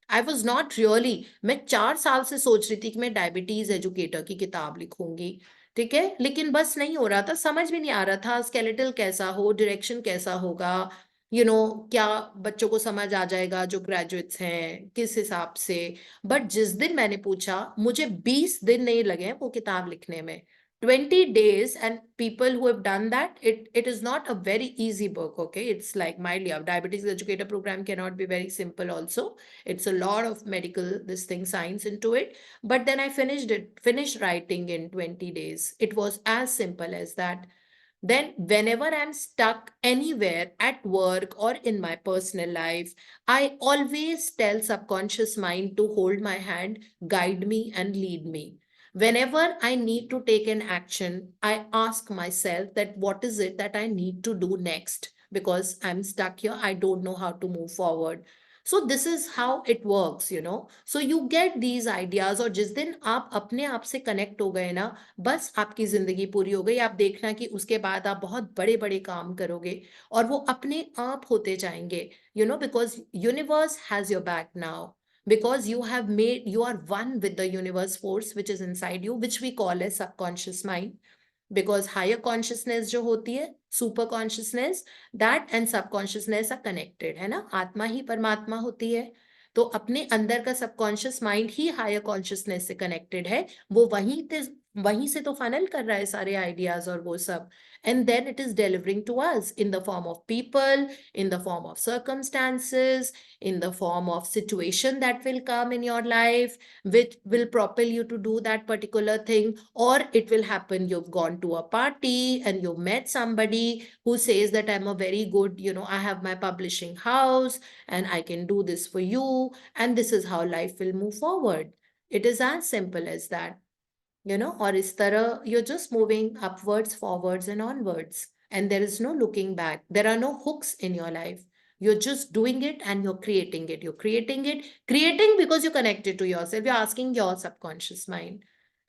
I was not really, मैं 4 साल से सोच रही थी कि मैं diabetes educator की किताब लिखूंगी. ठीक है, लेकिन बस नहीं हो रहा था, समझ में नहीं आ रहा था स्केलेटल कैसा हो, डायरेक्शन कैसा होगा, क्या बच्चों को समझ आ जाएगा जो ग्रेजुएट्स हैं, किस हिसाब से. बट जिस दिन मैंने पूछा, मुझे 20 दिन नहीं लगे वो किताब लिखने में. 20 days, and people who have done that, it is not a very easy book. Okay, it's like mildly, diabetes educator program cannot be very simple also. It's a lot of medical science into it. But then I finished writing in 20 days. It was as simple as that. Then whenever I'm stuck anywhere at work or in my personal life, I always tell subconscious mind to hold my hand, guide me and lead me. Whenever I need to take an action, I ask myself that what is it that I need to do next, because I'm stuck here. I don't know how to move forward. So this is how it works, you know. So you get these ideas, और जिस दिन आप अपने आप से connect हो गए ना, बस आपकी जिंदगी पूरी हो गई। आप देखना कि उसके बाद आप बहुत बड़े बड़े काम करोगे और वो अपने आप होते जाएंगे, you know, because universe has your back now, because you are one with the universe force which is inside you, which we call as subconscious mind. Because higher consciousness जो होती है, super consciousness, that and subconsciousness are connected, है ना। आत्मा ही परमात्मा होती है, तो अपने अंदर का सबकॉन्शियस माइंड ही हायर कॉन्शियसनेस से कनेक्टेड है। वो वहीं से तो फनल कर रहा है सारे आइडियाज और वो सब, and then it is delivering to us in the form of people, in the form of circumstances, in the form of situation that will come in your life, which will propel you to do that particular thing. Or it will happen, you've gone to a party and you've met somebody who says that I'm a very good, you know, I have my publishing house and I can do this for you, and this is how life will move forward. It is as simple as that, you know. और इस तरह you're just moving upwards, forwards and onwards, and there is no looking back. There are no hooks in your life. You're just doing it and you're creating it. You're creating because you're connected to yourself. You're asking your subconscious mind,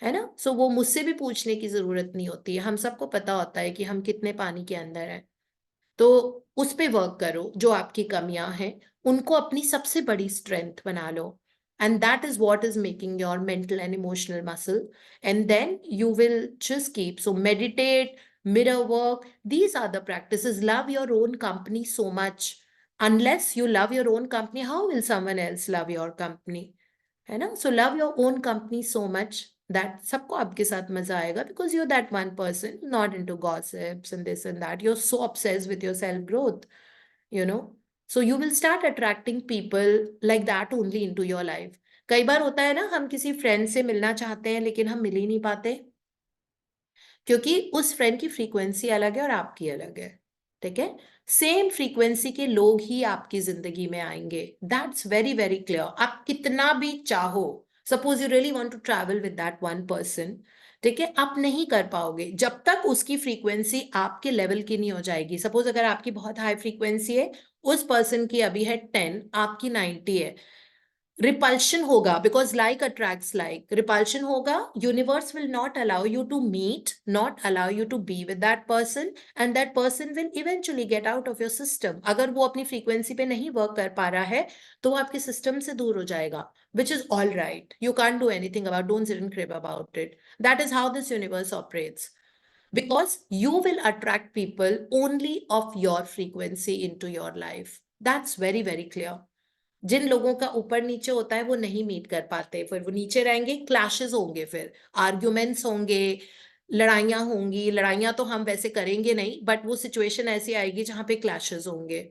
है ना। सो वो मुझसे भी पूछने की जरूरत नहीं होती है, हम सबको पता होता है कि हम कितने पानी के अंदर हैं। तो उस पे वर्क करो, जो आपकी कमियां हैं उनको अपनी सबसे बड़ी स्ट्रेंथ बना लो, and that is what is making your mental and emotional muscle, and then you will just keep. So meditate, mirror work, these are the practices. Love your own company so much. Unless you love your own company, how will someone else love your company, है ना। So love your own company so much that सबको आपके साथ मजा आएगा, because you're that one person not into gossips and this and that. You're so obsessed with your self growth, you know. So you will start attracting people like that only into your life. कई बार होता है ना, हम किसी friend से मिलना चाहते हैं लेकिन हम मिल ही नहीं पाते, क्योंकि उस फ्रेंड की फ्रीक्वेंसी अलग है और आपकी अलग है, ठीक है। सेम फ्रीक्वेंसी के लोग ही आपकी जिंदगी में आएंगे, दैट्स वेरी वेरी क्लियर। आप कितना भी चाहो, suppose you really want to travel with that one person, ठीक है, आप नहीं कर पाओगे जब तक उसकी फ्रीक्वेंसी आपके लेवल की नहीं हो जाएगी। सपोज अगर आपकी बहुत हाई फ्रीक्वेंसी है, उस पर्सन की अभी है 10, आपकी 90 है, रिपल्शन होगा, because like attracts like, repulsion होगा। Universe will not allow you to meet, not allow you to be with that person, and that person will eventually get out of your system. अगर वो अपनी frequency पे नहीं work कर पा रहा है तो वो आपके सिस्टम से दूर हो जाएगा, which is all right. You can't do anything about, don't sit and crib about it. That is how this universe operates. Because you will attract people only of your frequency into your life. That's very, very clear. जिन लोगों का ऊपर नीचे होता है वो नहीं meet कर पाते, फिर वो नीचे रहेंगे, क्लैशेस होंगे, फिर आर्ग्यूमेंट्स होंगे, लड़ाइयां होंगी। लड़ाइयां तो हम वैसे करेंगे नहीं, बट वो सिचुएशन ऐसी आएगी जहां पे क्लैशेस होंगे,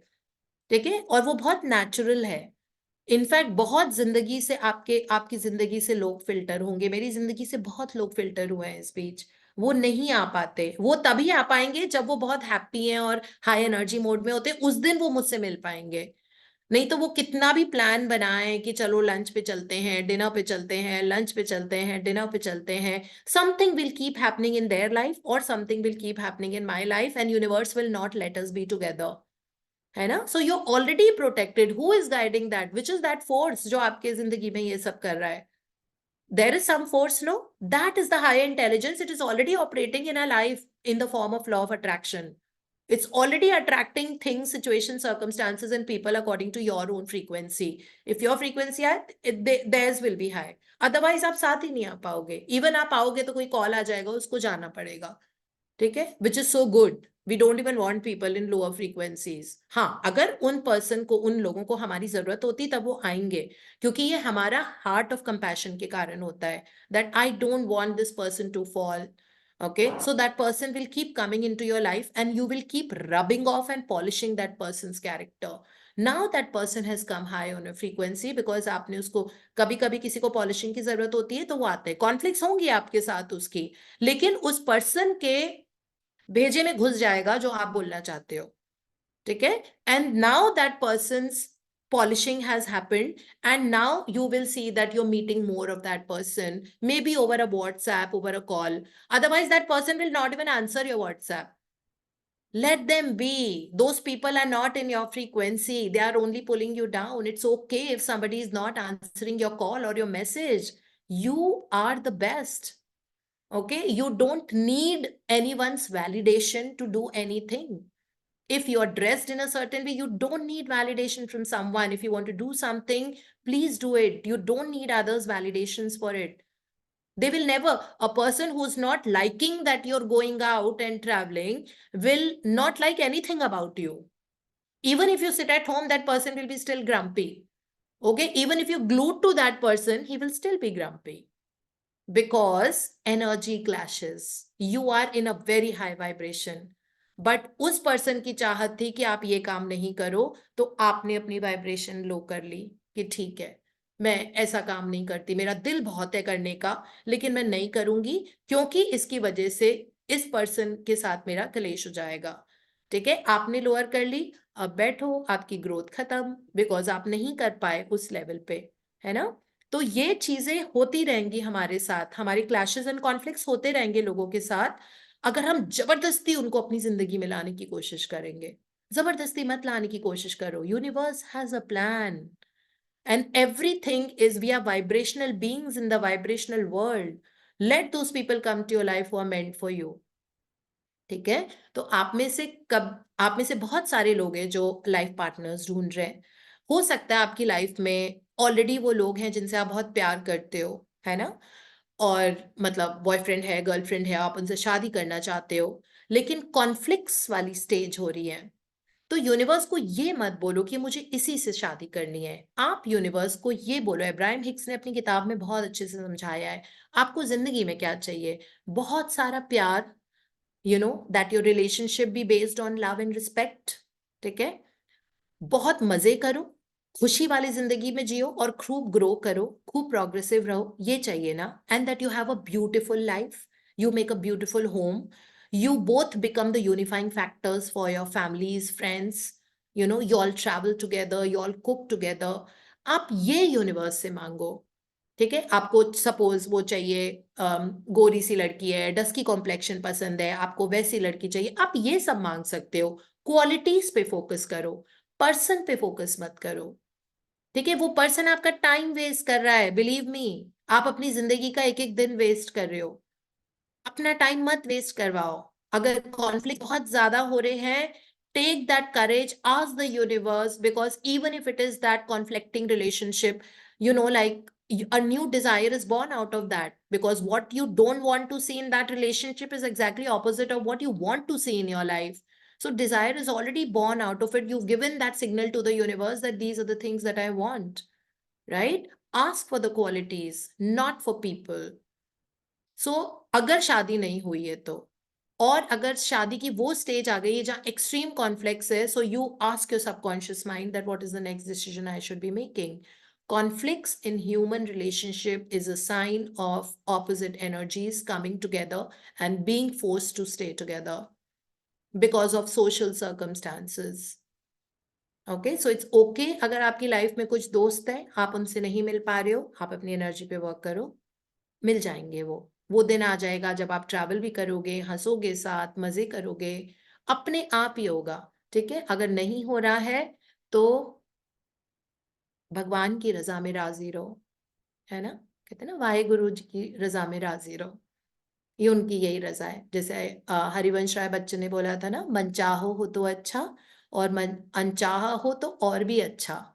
ठीक है। और वो बहुत नेचुरल है। इनफैक्ट बहुत जिंदगी से आपकी जिंदगी से लोग फिल्टर होंगे, मेरी जिंदगी से बहुत लोग फिल्टर हुए हैं इस बीच, वो नहीं आ पाते। वो तभी आ पाएंगे जब वो बहुत हैप्पी हैं और हाई एनर्जी मोड में होते हैं, उस दिन वो मुझसे मिल पाएंगे। नहीं तो वो कितना भी प्लान बनाए कि चलो लंच पे चलते हैं, डिनर पे चलते हैं, लंच पे चलते हैं, डिनर पे चलते हैं, something will keep happening in their life और something will keep happening in my life, and universe will not let us be together, है ना। So you already protected. Who is guiding that? Which is that force जो आपके जिंदगी में ये सब कर रहा है? There is some force, no? That is the higher intelligence. It is already operating in our life in the form of law of attraction. It's already attracting things, situations, circumstances, and people according to your own frequency. If your frequency high, theirs will be high. Otherwise, आप साथ ही नहीं आ पाओगे। Even आप आओगे तो कोई call आ जाएगा, उसको जाना पड़ेगा, ठीक है। Which is so good. We don't even want people in lower frequencies. हाँ, अगर उन पर्सन को, उन लोगों को हमारी जरूरत होती तब वो आएंगे, क्योंकि ये हमारा हार्ट ऑफ कंपैशन के कारण होता है, that I don't want this person to fall. Okay, so that person will keep coming into your life and you will keep rubbing off and polishing that person's character. Now that person has come high on a frequency because आपने उसको, कभी कभी किसी को polishing की जरूरत होती है तो वो आते हैं, कॉन्फ्लिक्ट्स होंगी आपके साथ उसकी, लेकिन उस पर्सन के भेजे में घुस जाएगा जो आप बोलना चाहते हो, ठीक है। And now that persons polishing has happened, and now you will see that you're meeting more of that person, maybe over a WhatsApp, over a call. Otherwise that person will not even answer your WhatsApp. Let them be. Those people are not in your frequency. They are only pulling you down. It's okay if somebody is not answering your call or your message. You are the best. Okay? You don't need anyone's validation to do anything. If you're dressed in a certain way, you don't need validation from someone. If you want to do something, please do it. You don't need others' validations for it. They will never, a person who's not liking that you're going out and traveling will not like anything about you. Even if you sit at home, that person will be still grumpy. Okay, even if you're glued to that person, he will still be grumpy. Because energy clashes. You are in a very high vibration. But उस person की चाहत थी कि आप ये काम नहीं करो, तो आपने अपनी वाइब्रेशन लो कर ली कि ठीक है, मैं ऐसा काम नहीं करती, मेरा दिल बहुत है करने का, लेकिन मैं नहीं करूंगी क्योंकि इसकी वजह से इस पर्सन के साथ मेरा क्लेश हो जाएगा. ठीक है, आपने लोअर कर ली, अब बैठो, आपकी ग्रोथ खत्म, बिकॉज आप नहीं कर पाए उस लेवल पे, है ना. तो ये चीजें होती रहेंगी हमारे साथ, हमारे क्लैशेस एंड कॉन्फ्लिक्ट्स होते रहेंगे लोगों के साथ, अगर हम जबरदस्ती उनको अपनी जिंदगी में लाने की कोशिश करेंगे. जबरदस्ती मत लाने की कोशिश करो. Universe has a plan and everything is, we are vibrational beings in the vibrational world. Let those people come to your life who are meant for you. ठीक है, तो आप में से बहुत सारे लोग हैं जो लाइफ पार्टनर्स ढूंढ रहे हैं. हो सकता है आपकी लाइफ में ऑलरेडी वो लोग हैं जिनसे आप बहुत प्यार करते हो, है ना, और मतलब बॉयफ्रेंड है, गर्लफ्रेंड है, आप उनसे शादी करना चाहते हो, लेकिन कॉन्फ्लिक्ट्स वाली स्टेज हो रही है. तो यूनिवर्स को ये मत बोलो कि मुझे इसी से शादी करनी है. आप यूनिवर्स को ये बोलो, अब्राहम हिक्स ने अपनी किताब में बहुत अच्छे से समझाया है, आपको जिंदगी में क्या चाहिए. बहुत सारा प्यार, you know, that your relationship be based on love and respect. ठीक है, बहुत मजे करो, खुशी वाली जिंदगी में जियो और खूब ग्रो करो, खूब प्रोग्रेसिव रहो, ये चाहिए ना. And that you have a beautiful life, you make a beautiful home, you both become the unifying factors for your families, friends, you know, you all travel together, you all cook together. आप ये universe से मांगो. ठीक है, आपको suppose वो चाहिए, गोरी सी लड़की है, डस्की कॉम्प्लेक्शन पसंद है, आपको वैसी लड़की चाहिए, आप ये सब मांग सकते हो. क्वालिटीज पे फोकस करो, पर्सन पे फोकस मत करो. ठीक है, वो पर्सन आपका टाइम वेस्ट कर रहा है, बिलीव मी. आप अपनी जिंदगी का एक एक दिन वेस्ट कर रहे हो, अपना टाइम मत वेस्ट करवाओ. अगर कॉन्फ्लिक्ट बहुत ज्यादा हो रहे हैं, take that courage, ask the universe, because even if it is that conflicting relationship, you know, like a new desire is born out of that, because what you don't want to see in that relationship is exactly opposite of what you want to see in your life. So desire is already born out of it. You've given that signal to the universe that these are the things that I want, right? Ask for the qualities, not for people. So अगर शादी नहीं हुई है तो, और अगर शादी की वो स्टेज आ गई है जहां एक्सट्रीम कॉन्फ्लिक्ट्स है, so you ask your subconscious mind that what is the next decision I should be making. Conflicts in human relationship is a sign of opposite energies coming together and being forced to stay together because of social circumstances. Okay, so it's okay अगर आपकी life में कुछ दोस्त हैं, आप उनसे नहीं मिल पा रहे हो, आप अपनी एनर्जी पे वर्क करो, मिल जाएंगे. वो दिन आ जाएगा जब आप ट्रैवल भी करोगे, हंसोगे साथ, मजे करोगे, अपने आप ही होगा. ठीक है, अगर नहीं हो रहा है तो भगवान की रजा में राजी रहो, है ना. कहते हैं ना, वाहे गुरु जी की रजा में राजी रहो, ये उनकी यही रजा है. जैसे हरिवंश राय बच्चन ने बोला था ना, मन चाहो हो तो अच्छा और मन अनचाहा हो तो और भी अच्छा.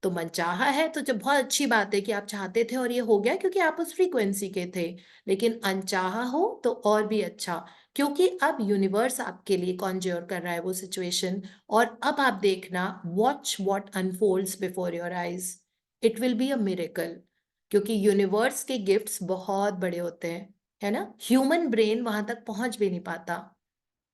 तो मन चाहा है तो जब बहुत अच्छी बात है कि आप चाहते थे और ये हो गया क्योंकि आप उस फ्रीक्वेंसी के थे, लेकिन अनचाहा हो तो और भी अच्छा, क्योंकि अब यूनिवर्स आपके लिए कॉन्ज्योर कर रहा है वो सिचुएशन. और अब आप देखना, watch what unfolds before your eyes, it will be a miracle. क्योंकि यूनिवर्स के गिफ्ट्स बहुत बड़े होते हैं, है ना, ह्यूमन ब्रेन वहां तक पहुंच भी नहीं पाता.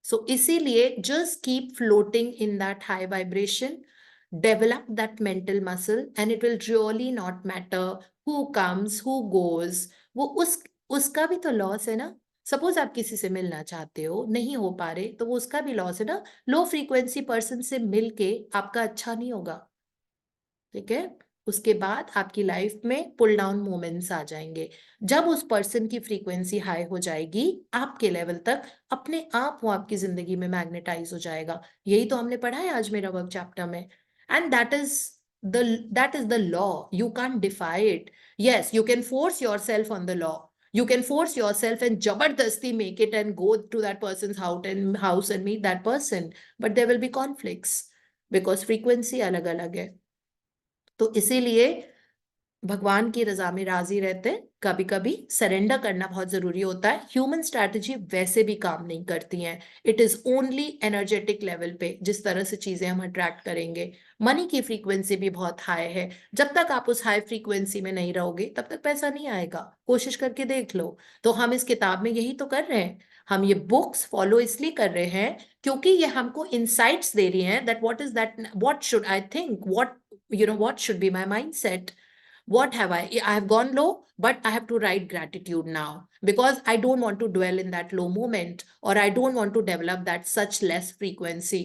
सो इसीलिए just keep floating in that high vibration, develop that mental muscle, and it will really not matter who comes who goes. वो उसका भी तो लॉस है ना. सपोज आप किसी से मिलना चाहते हो, नहीं हो पा रहे, तो वो उसका भी लॉस है ना. लो फ्रीक्वेंसी पर्सन से मिलके आपका अच्छा नहीं होगा. ठीक है, उसके बाद आपकी लाइफ में पुल डाउन मोमेंट्स आ जाएंगे। जब उस पर्सन की फ्रीक्वेंसी हाई हो जाएगी आपके लेवल तक, अपने आप वो आपकी जिंदगी में मैग्नेटाइज हो जाएगा। यही तो हमने पढ़ा है आज मेरा वर्क चैप्टर में। And that is the law. You can't defy it. Yes, you can force yourself on the law. You can force yourself and jabardasti make it and go to that person's house and meet that person. But there will be conflicts because frequency अलग अलग है। तो इसीलिए भगवान की रजा में राजी रहते, कभी कभी सरेंडर करना बहुत जरूरी होता है। ह्यूमन स्ट्रैटेजी वैसे भी काम नहीं करती हैं। It is only energetic level पे जिस तरह से चीजें हम अट्रैक्ट करेंगे। मनी की फ्रीक्वेंसी भी बहुत हाई है। जब तक आप उस हाई फ्रीक्वेंसी में नहीं रहोगे तब तक पैसा नहीं आएगा। कोशिश करके देख लो। तो हम इस किताब में यही तो कर रहे हैं। हम ये बुक्स फॉलो इसलिए कर रहे हैं क्योंकि ये हमको इंसाइट्स दे रही हैं that what is that, what should I think, what should be my mindset. What have I have gone low, but I have to write gratitude now because I don't want to dwell in that low moment, or I don't want to develop that such less frequency.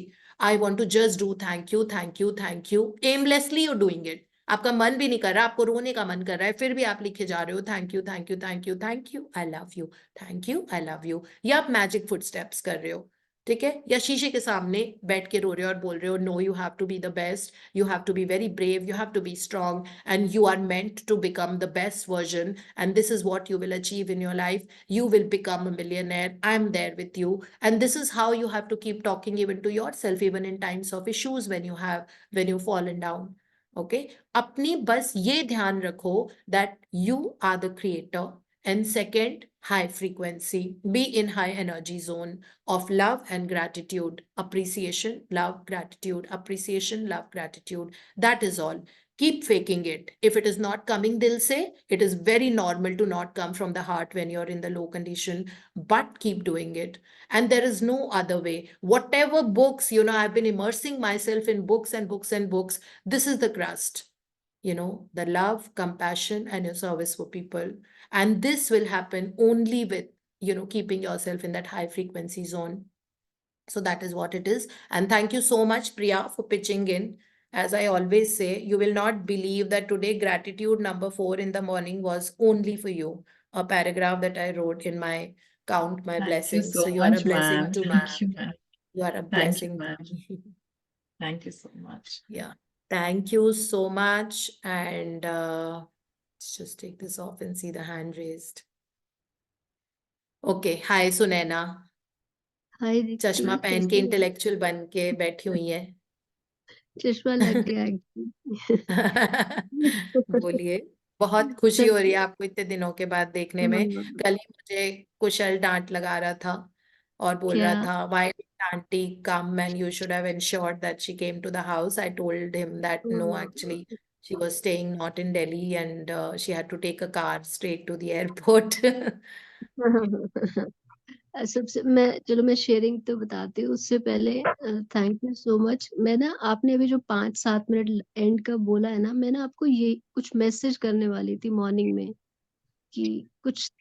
I want to just do thank you, thank you, thank you. Aimlessly you're doing it. आपका मन भी नहीं कर रहा, आपको रोने का मन कर रहा है, फिर भी आप लिखे जा रहे हो thank you, thank you, thank you, thank you, I love you, thank you, I love you. या आप मैजिक फुटस्टेप्स कर रहे हो, ठीक है, या शीशे के सामने बैठ के रो रहे हो और बोल रहे हो no, you have to be the best, you have to be very brave, you have to be strong, and you are meant to become the best version, and this is what you will achieve in your life. You will become a millionaire. I'm there with you. And this is how you have to keep talking even to yourself, even in times of issues when you've fallen down. Okay? अपनी बस ये ध्यान रखो that you are the creator. And second, high frequency. Be in high energy zone of love and gratitude. Appreciation, love, gratitude. Appreciation, love, gratitude. That is all. Keep faking it. If it is not coming dil se, it is very normal to not come from the heart when you're in the low condition, but keep doing it. And there is no other way. Whatever books, I've been immersing myself in books and books and books. This is the crust. The love, compassion, and your service for people. And this will happen only with, keeping yourself in that high frequency zone. So that is what it is. And thank you so much, Priya, for pitching in. As I always say, you will not believe that today gratitude number 4 in the morning was only for you. A paragraph that I wrote in my count my Thank you blessings. so So you are a much, blessing ma'am. to Thank me. you, ma'am. You are a Thank you, blessing to ma'am. me. Thank you so much. Yeah. Thank you so much. And let's just take this off and see the hand raised. Okay. Hi, Sunena. हाय दीप्ति, चश्मा पहन कैसी के हो? Intellectual बन के बैठी हुई है। चश्मा लग गया actually। बोलिए। बहुत खुशी हो रही है आपको इतने दिनों के बाद देखने में। हाँ, कल ही मुझे कुशल डांट लगा रहा था और बोल रहा क्या? था why didn't auntie come and you should have ensured that she came to the house. I told him that no, actually she was staying not in Delhi and she had to take a car straight to the airport. सबसे चलो मैं sharing तो बताती हूँ। उससे पहले thank you so much. मैं ना, आपने अभी जो 5-7 मिनट एंड का बोला है ना, मैं ना आपको ये कुछ मैसेज करने वाली थी मॉर्निंग में कि कुछ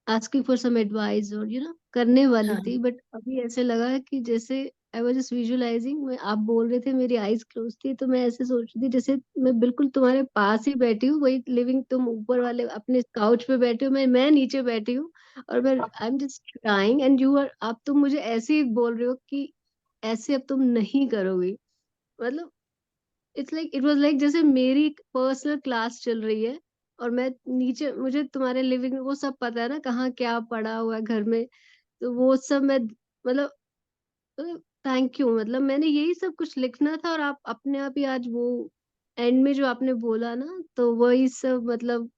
आस्किंग फॉर सम एडवाइस और करने वाली हाँ। थी, बट अभी ऐसे लगा कि जैसे आई वाज जस्ट विजुअलाइजिंग। आप बोल रहे थे, मेरी आईज क्लोज थी, तो मैं ऐसे सोच रही थी जैसे मैं बिल्कुल तुम्हारे पास ही बैठी हूँ, वही लिविंग, तुम ऊपर वाले अपने काउच पे बैठे हो, मैं नीचे बैठी हूँ, और मैं I am just trying and you are, आप तुम मुझे ऐसे ही बोल रहे हो कि ऐसे अब तुम नहीं करोगी। मतलब इट वाज लाइक जैसे मेरी पर्सनल क्लास चल रही है और मैं नीचे, मुझे तुम्हारे लिविंग वो सब पता है ना, कहाँ क्या पड़ा हुआ है घर में, तो वो सब मैं मतलब थैंक यू। मतलब मैंने यही सब कुछ लिखना था और आप अपने आप ही आज वो एंड में जो आपने बोला ना, तो वही सब मतलब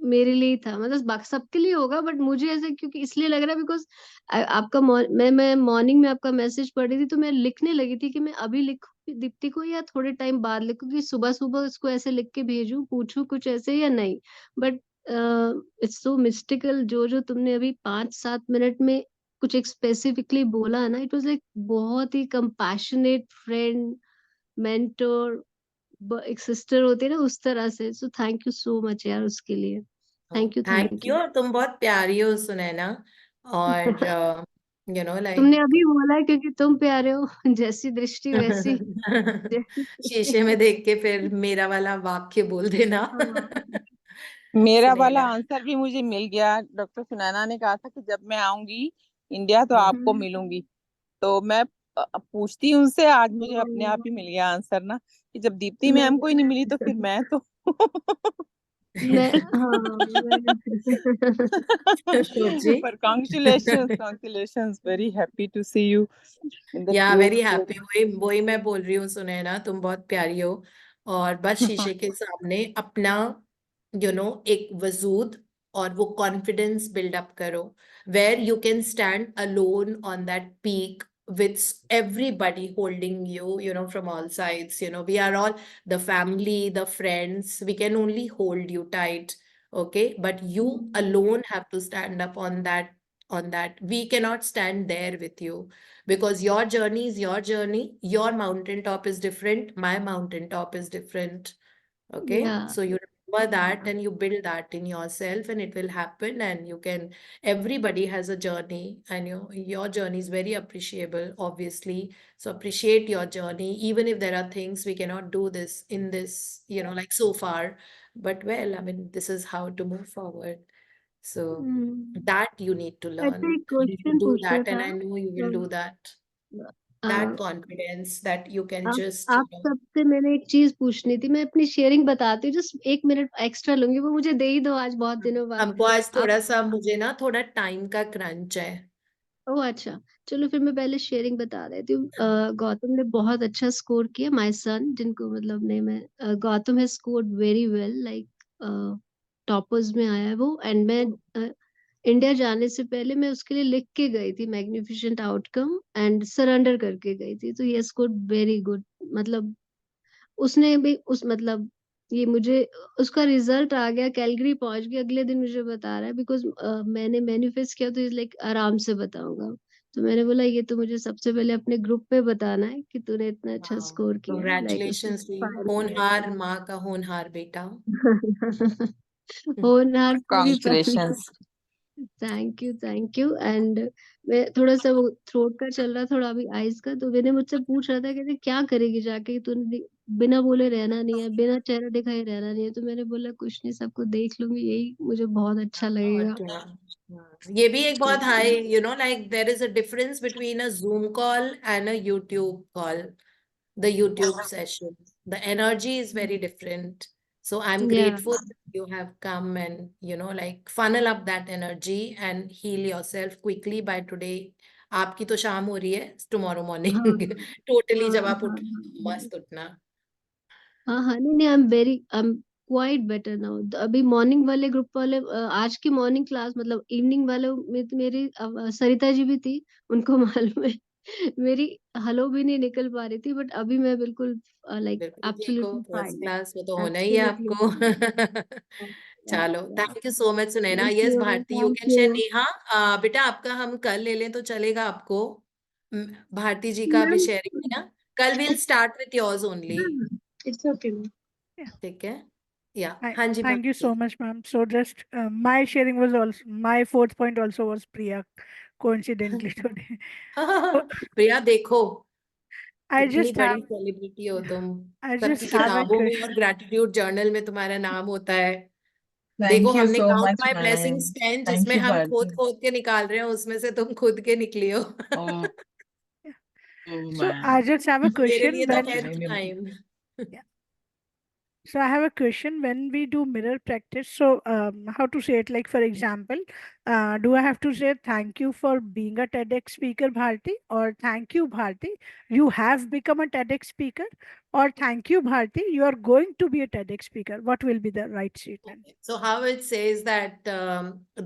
मेरे लिए ही था। मतलब बाकी सबके लिए होगा, बट मुझे ऐसे क्योंकि इसलिए लग रहा है बिकॉज आपका मैं मॉर्निंग में आपका मैसेज पढ़ रही थी, तो मैं लिखने लगी थी कि मैं अभी लिखूं दीप्ति को या थोड़े टाइम बाद लिखूं, कि सुबह सुबह उसको ऐसे लिख के भेजूं, पूछूं कुछ ऐसे या नहीं। बट इट्स सो मिस्टिकल, जो तुमने अभी 5-7 मिनट में कुछ एक स्पेसिफिकली बोला ना, इट वाज लाइक बहुत ही कंपैशनेट फ्रेंड, मेंटर, एक सिस्टर होती है ना, उस तरह से। So thank you so much यार उसके लिए। Thank you, thank thank you. You. तुम बहुत प्यारी हो सुनैना। और like तुमने अभी बोला है क्योंकि तुम प्यारे हो, जैसी दृष्टि वैसी जैसी शीशे में देख के फिर मेरा वाला वाक्य बोल देना। हाँ। मेरा वाला सुनैना, आंसर भी मुझे मिल गया। डॉक्टर सुनैना ने कहा था कि जब मैं आऊंगी इंडिया तो आपको हम्म। मिलूंगी। तो मैं पूछती हूँ उनसे, आज मुझे अपने आप ही मिल गया आंसर ना, कि जब दीप्ति मैं मैम को ही नहीं मिली तो फिर मैं तो मैं हाँ अशोक जी, पर congratulations, very happy to see you in the या वेरी हैप्पी, स्कूल। वही वही मैं बोल रही हूँ सुनैना, तुम बहुत प्यारी हो। और बस शीशे के सामने अपना एक वजूद और वो कॉन्फिडेंस बिल्ड अप करो, where you can stand alone on that peak with everybody holding you, from all sides. We are all the family, the friends. We can only hold you tight, okay? But you alone have to stand up on that. We cannot stand there with you, because your journey is your journey. Your mountaintop is different. My mountaintop is different. Okay, yeah. so you remember that and you build that in yourself, and it will happen. And you can, everybody has a journey, and your journey is very appreciable, obviously. So appreciate your journey, even if there are things we cannot do this in this, like so far. But well, I mean, this is how to move forward. So hmm. that you need to learn. ऐसे एक You will question do पूछना that, and था। I know you will do that. That confidence that you can just, आप सबसे मैंने एक चीज पूछनी थी। मैं अपनी शेयरिंग बताती हूँ, जस्ट 1 मिनट एक्स्ट्रा लूंगी, वो मुझे दे ही दो आज बहुत दिनों बाद। हमको आज आप थोड़ा सा, मुझे ना थोड़ा टाइम का क्रंच है। ओह अच्छा, चलो फिर मैं पहले शेयरिंग बता देती हूँ। गौतम ने बहुत अच्छा स्कोर किया, माय सन, जिनको मतलब नेम है Gautam, has scored very well, like toppers में आया है वो। एंड मैं इंडिया जाने से पहले मैं उसके लिए लिख के गई थी मैग्निफिसेंट आउटकम, एंड सरेंडर करके गई थी। तो he has scored very good, मतलब उसने भी उस मतलब ये मुझे उसका रिजल्ट आ गया, कैलगरी पहुंच गया, अगले दिन मुझे बता रहा है, बिकॉज मैंने मैनिफेस्ट किया तो इज लाइक आराम से बताऊंगा। तो मैंने बोला ये तो मुझे सबसे पहले अपने ग्रुप पे बताना है कि तूने इतना अच्छा स्कोर किया है, लाइक उसने कंग्रेचुलेशंस टू यू, inspire होनहार माँ का होनहार बेटा। किया। होनहार पूरी family. Congratulations. Thank you. And मैं थोड़ा सा वो थ्रोट का चल रहा, थोड़ा अभी आइज का, तो मैंने मुझसे पूछ रहा था कहते क्या करेगी जाके, तूने बिना बोले रहना नहीं है, बिना चेहरा दिखाए रहना नहीं है। तो मैंने बोला कुछ नहीं, सबको देख लूंगी, यही मुझे बहुत अच्छा लगेगा। ये भी एक बहुत high, like there is a difference between a Zoom call and a YouTube call, the YouTube session. The energy is very different. So I'm या grateful that you have come and, like funnel up that energy and heal yourself quickly by today. आपकी तो शाम हो रही है, tomorrow morning. हाँ Totally हाँ जब आप हाँ उठना, मस्त उठना। हाँ, नहीं नहीं, I am quite better now. अभी मॉर्निंग वाले ग्रुप वाले आज की मॉर्निंग क्लास मतलब इवनिंग वाले में तो मेरी सरिता जी भी थी, उनको मालूम है मेरी हलो भी नहीं निकल पा रही थी, बट अभी मैं बिल्कुल लाइक बिल्कुल ठीक हो, एब्सोल्युटली फर्स्ट फाइन, क्लास, वो तो होना ही है एब्सोल्युटली आपको। फाइन। या चलो, या thank you so much Sunaina. Thank yes you Bharti, you thank can share. You Neha, बेटा आपका हम कल ले लें तो चलेगा आपको? भारती जी का अभी मैम। शेयरिंग है ना, कल will start with yours only. It's okay. Yeah. ठीक है, या Hi. हाँ जी Thank you so Bharti. much, ma'am. So just my sharing was also my fourth point also was Priya, coincidentally today. So प्रिया देखो, I कितनी just बड़ी have celebrity हो तुम, I सबकी just have a किताबों में और question. ग्रैटिट्यूड जर्नल में तुम्हारा नाम होता है। देखो, Thank you हमने so count much, my blessings ma'am. 10 Thank जिसमें you, हम खोद Bharti. खोद के निकाल रहे हैं, उसमें से तुम खुद के निकली हो। Oh, Yeah. oh, So I ma'am. just have a मेरे लिए question तो when खैर Maybe. Time. yeah. So I have a question when we do mirror practice. So how to say it? Like for example, do I have to say thank you for being a TEDx speaker, Bharti, or thank you, Bharti, you have become a TEDx speaker, or thank you, Bharti, you are going to be a TEDx speaker? What will be the right statement? So how it says that,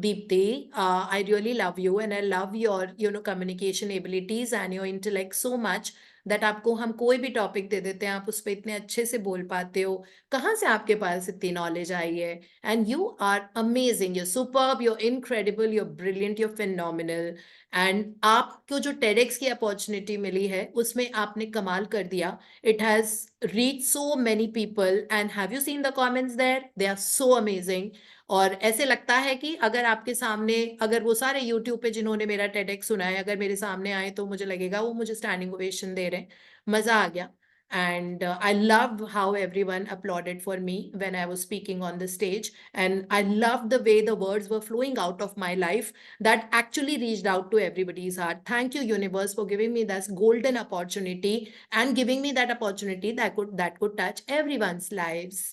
Deepti, I really love you and I love your, communication abilities and your intellect so much that आपको हम कोई भी topic दे देते हैं, आप उस पर इतने अच्छे से बोल पाते हो। कहाँ से आपके पास इतनी नॉलेज आई है? And you are amazing, you're superb, you're incredible, you're brilliant, you're phenomenal. एंड आपको जो TEDx की अपॉर्चुनिटी मिली है उसमें आपने कमाल कर दिया। It has reached so many people, and have you seen the comments there? They are so amazing. और ऐसे लगता है कि अगर आपके सामने, अगर वो सारे यूट्यूब पे जिन्होंने मेरा टेडेक्स सुना है, अगर मेरे सामने आए तो मुझे लगेगा वो मुझे स्टैंडिंग ओवेशन दे रहे हैं। मजा आ गया। And I love how everyone applauded for me when I was speaking on the stage. And I love the way the words were flowing out of my life that actually reached out to everybody's heart. Thank you, universe, for giving me this golden opportunity and giving me that opportunity that could touch everyone's lives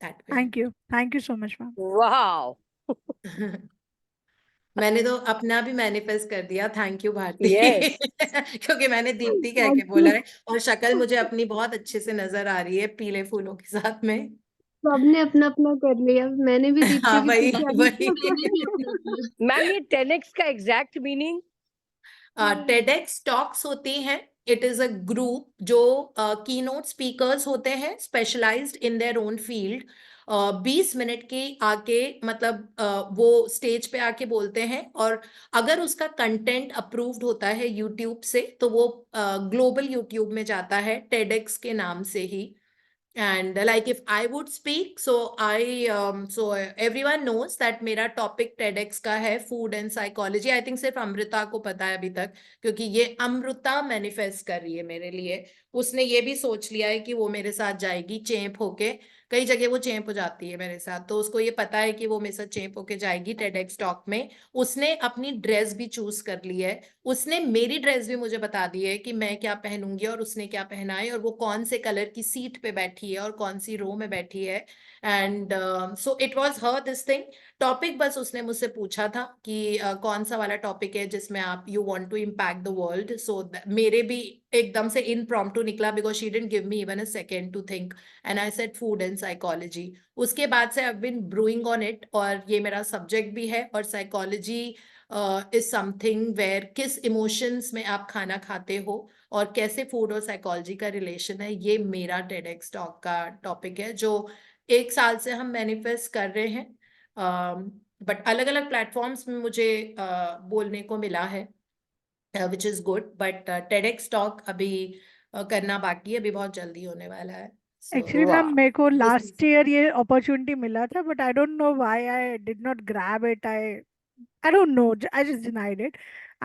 that way. Thank you so much, ma'am. Wow. मैंने तो अपना भी manifest कर दिया, thank you Bharti. Yes. क्योंकि मैंने दीप्ति कह के Thank बोला you. है और शक्ल मुझे अपनी बहुत अच्छे से नजर आ रही है पीले फूलों के साथ में। सबने अपना अपना कर लिया, मैंने भी दीप्ति हाँ की वही पूछा। मैम ये 10x का एग्जैक्ट मीनिंग? TEDx टॉक्स होती हैं। इट इज अ ग्रुप जो कीनोट स्पीकर्स होते हैं specialised in their own field. 20 minute की आके मतलब वो स्टेज पे आके बोलते हैं, और अगर उसका कंटेंट अप्रूव्ड होता है यूट्यूब से तो वो ग्लोबल यूट्यूब में जाता है TEDx के नाम से ही। And like if I would speak, so everyone knows that मेरा topic TEDx का है food and psychology. I think सिर्फ अमृता को पता है अभी तक, क्योंकि ये अमृता मैनिफेस्ट कर रही है मेरे लिए। उसने ये भी सोच लिया है कि वो मेरे साथ जाएगी चेंप होके। कई जगह वो चेंप हो जाती है मेरे साथ, तो उसको ये पता है कि वो मेरे साथ चेंप होके जाएगी TEDx टॉक में। उसने अपनी ड्रेस भी चूज कर ली है, उसने मेरी ड्रेस भी मुझे बता दी है कि मैं क्या पहनूंगी और उसने क्या पहना है, और वो कौन से कलर की सीट पे बैठी है और कौन सी रो में बैठी है। And so it was her this thing. Topic बस उसने मुझसे पूछा था कि कौन सा वाला टॉपिक है जिसमें आप you want to impact the world. So मेरे भी एकदम से इनप्रॉम्प्टू निकला, because she didn't give me even a second to think, and I said food and psychology. उसके बाद से I have been brewing on it, और ये मेरा सब्जेक्ट भी है। और साइकोलॉजी इज समथिंग वेयर किस इमोशंस में आप खाना खाते हो और कैसे फूड और साइकोलॉजी का रिलेशन है, ये मेरा TEDx टॉक का टॉपिक है जो 1 साल से हम मैनिफेस्ट कर रहे हैं। बट अलग अलग प्लेटफॉर्म्स में मुझे बोलने को मिला है, which is good. But TEDx talk अभी करना बाकी है, अभी बहुत जल्दी होने वाला है। एक्चुअली मैम मेरे को लास्ट ईयर ये अपॉर्चुनिटी मिला था, but I don't know why I did not grab it. I don't know. I just denied it.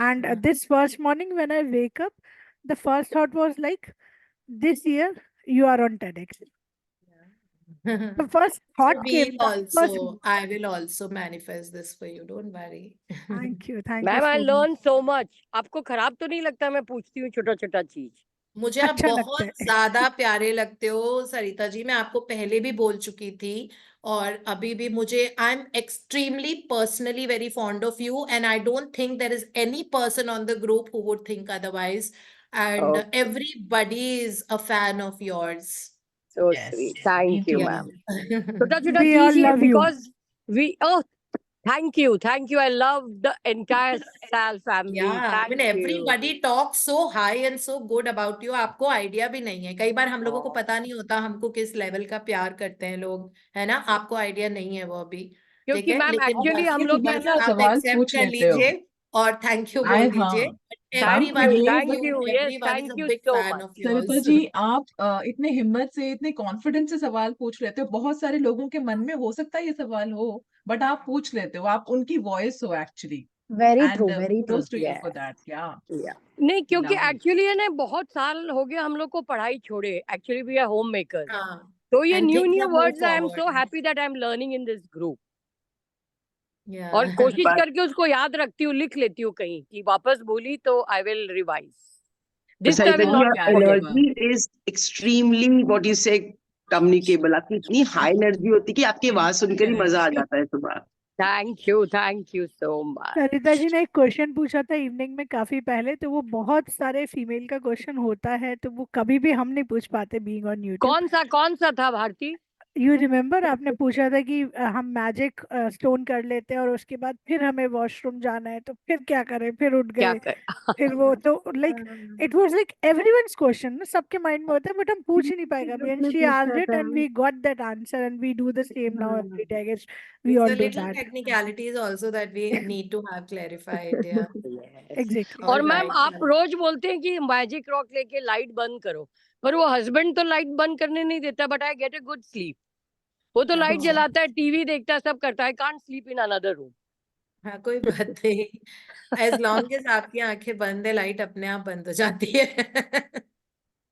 And this first morning when I wake up, the first thought was like, this year you are on TEDx. The first thought came. I will also manifest this for you. Don't worry. Thank you. Thank ma'am you I so much. Learn so much. आपको खराब तो नहीं लगता मैं पूछती हूँ छोटा छोटा चीज? मुझे आप अच्छा लगता बहुत है। ज्यादा प्यारे लगते हो सरिता जी। मैं आपको पहले भी बोल चुकी थी और अभी भी मुझे I am extremely personally very fond of you, and I don't think there is any person on the group who would think otherwise, and Okay. Everybody is a fan of yours. So Yes. sweet. Thank you, Yeah. ma'am. छोटा छोटा We all चीज है love you. because we thank you. I love the entire Sal family. Yeah, I mean Thank everybody you. talks so high and so good about you. आपको idea भी नहीं है, कई बार हम लोगों को पता नहीं होता हमको किस लेवल का प्यार करते हैं लोग, है ना? आपको आइडिया नहीं है वो अभी, ठीक क्योंकि है? मैम लेकिन एक्चुअली बस हम लोग कितना ना अच्छा आप सवाल एक्सेप्ट पूछ कर लेते हो। लीजिए और थैंक यू आए बोल हाँ दीजिए। Thank Everyone you, is thank you, you. Yes, everyone is thank a you big so fan much. of Sarita yours. जी, आप इतने हिम्मत से, इतने कॉन्फिडेंस से सवाल पूछ लेते हो। बहुत सारे लोगों के मन में हो सकता है ये सवाल हो, बट आप पूछ लेते हो। आप उनकी वॉइस हो actually, Very and true, very true. kudos to you Yeah. for that. Yeah, Yeah. नहीं क्योंकि lovely. एक्चुअली है ना बहुत साल हो गए हम लोग को पढ़ाई छोड़े। Actually we are homemakers, हाँ, तो ये and new things new have moved words I am so forward. Happy that I am learning in this group. Yeah. और कोशिश But करके उसको याद रखती हूँ, लिख लेती हूँ कहीं कि वापस बोली तो I will revise this Sarita time will ji, बहुत नॉट your प्यारे फॉरगेट। सवाल। energy is extremely what you say communicable. आपकी इतनी हाई एनर्जी होती है कि आपकी आवाज सुनकर ही मजा आ जाता है सुबह। Thank you so much. Sarita ji ने एक क्वेश्चन पूछा था इवनिंग में काफी पहले, तो वो बहुत सारे फीमेल का क्वेश्चन होता है, तो वो कभी भी हम नहीं पूछ पाते बीइंग ऑन यूट्यूब। कौन सा था भारती? यू रिमेम्बर आपने पूछा था कि हम मैजिक स्टोन कर लेते हैं और उसके बाद फिर हमें वॉशरूम जाना है, तो फिर क्या करें? फिर उठ क्या गए, कर फिर वो तो like it was like everyone's question ना, सबके माइंड में होता है, बट हम पूछ ही नहीं पाए कभी। एंड ने शी आस्क्ड पूछा इट था। And we got that answer and we do the same now every day. I guess we It's all the do little that. technicalities also that we need to have clarified. Yeah. Exactly. और All ma'am right. आप रोज बोलते हैं कि magic rock लेके light बंद करो, पर वो हस्बैंड तो लाइट बंद करने नहीं देता, but I get a good sleep. वो तो लाइट अच्छा। जलाता है, टीवी देखता है, सब करता है. I can't sleep in another room. हाँ, कोई बात नहीं. एज लॉन्ग एज आपकी आंखें बंद है, लाइट अपने आप बंद हो जाती है.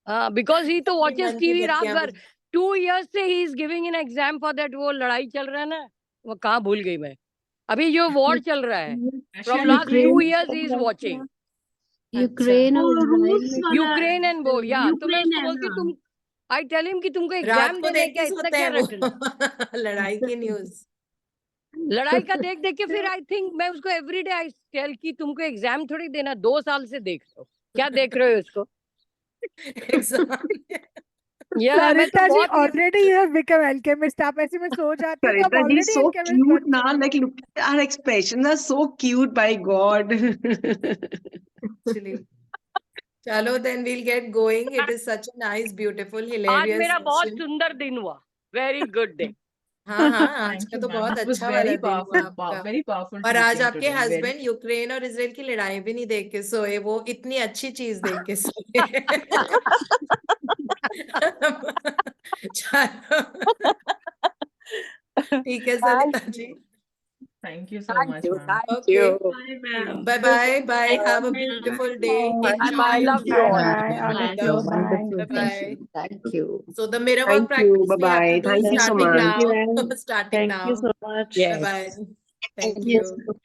बिकॉज ही तो अपने वॉचेस मन की टीवी रात बत्तियां भर. 2 years से he is giving an exam for that. वो लड़ाई चल रहा है ना, वो कहाँ भूल गई मैं. अभी जो वॉर चल रहा है, from last 2 years he is watching. Ukraine और इजराइल में यूक्रेन एंड वो, या तो मैं उसको बोलती हूँ, तुम, आई टेल हिम कि तुमको रात एग्जाम को देने देख क्या के इतना सोते क्या हैं वो. रटना. लड़ाई की न्यूज. लड़ाई का देख देख के फिर आई थिंक मैं उसको एवरीडे आई टेल कि तुमको एग्जाम थोड़ी देना, 2 साल से देख रहे हो, क्या देख रहे हो इसको. या मैं तो Sarita ji, बहुत ये already you have become alchemist. आप ऐसे में सो जाते हो तो आप Sarita ji, already so alchemist cute बन now. चुके Like, look at our expressions are so cute. By God. Actually. Chalo, then we'll get going. It is such a nice, beautiful, आज hilarious मेरा बहुत session. सुंदर दिन हुआ. Very good day. हाँ हाँ, आज Thank का you, तो ma'am. बहुत It was अच्छा very वाला दिन हुआ powerful, आपका. very powerful और आज teaching आपके today. Very. हस्बैंड यूक्रेन और इसराइल की लड़ाई भी नहीं देख के सोए, वो इतनी अच्छी चीज देख के सोए. चलो, ठीक है Sarita ji. Thank you so thank much, you, ma'am. Thank Okay. You. Bye bye. Bye. Have a beautiful day. Bye Enjoy. bye, love you all. Bye, all of you. Love. Bye. Bye bye. Thank you. So the mirror work Thank you. practice we have to Bye-bye. do Thank you so starting much. now. Starting now. so much. Bye bye. Thank you.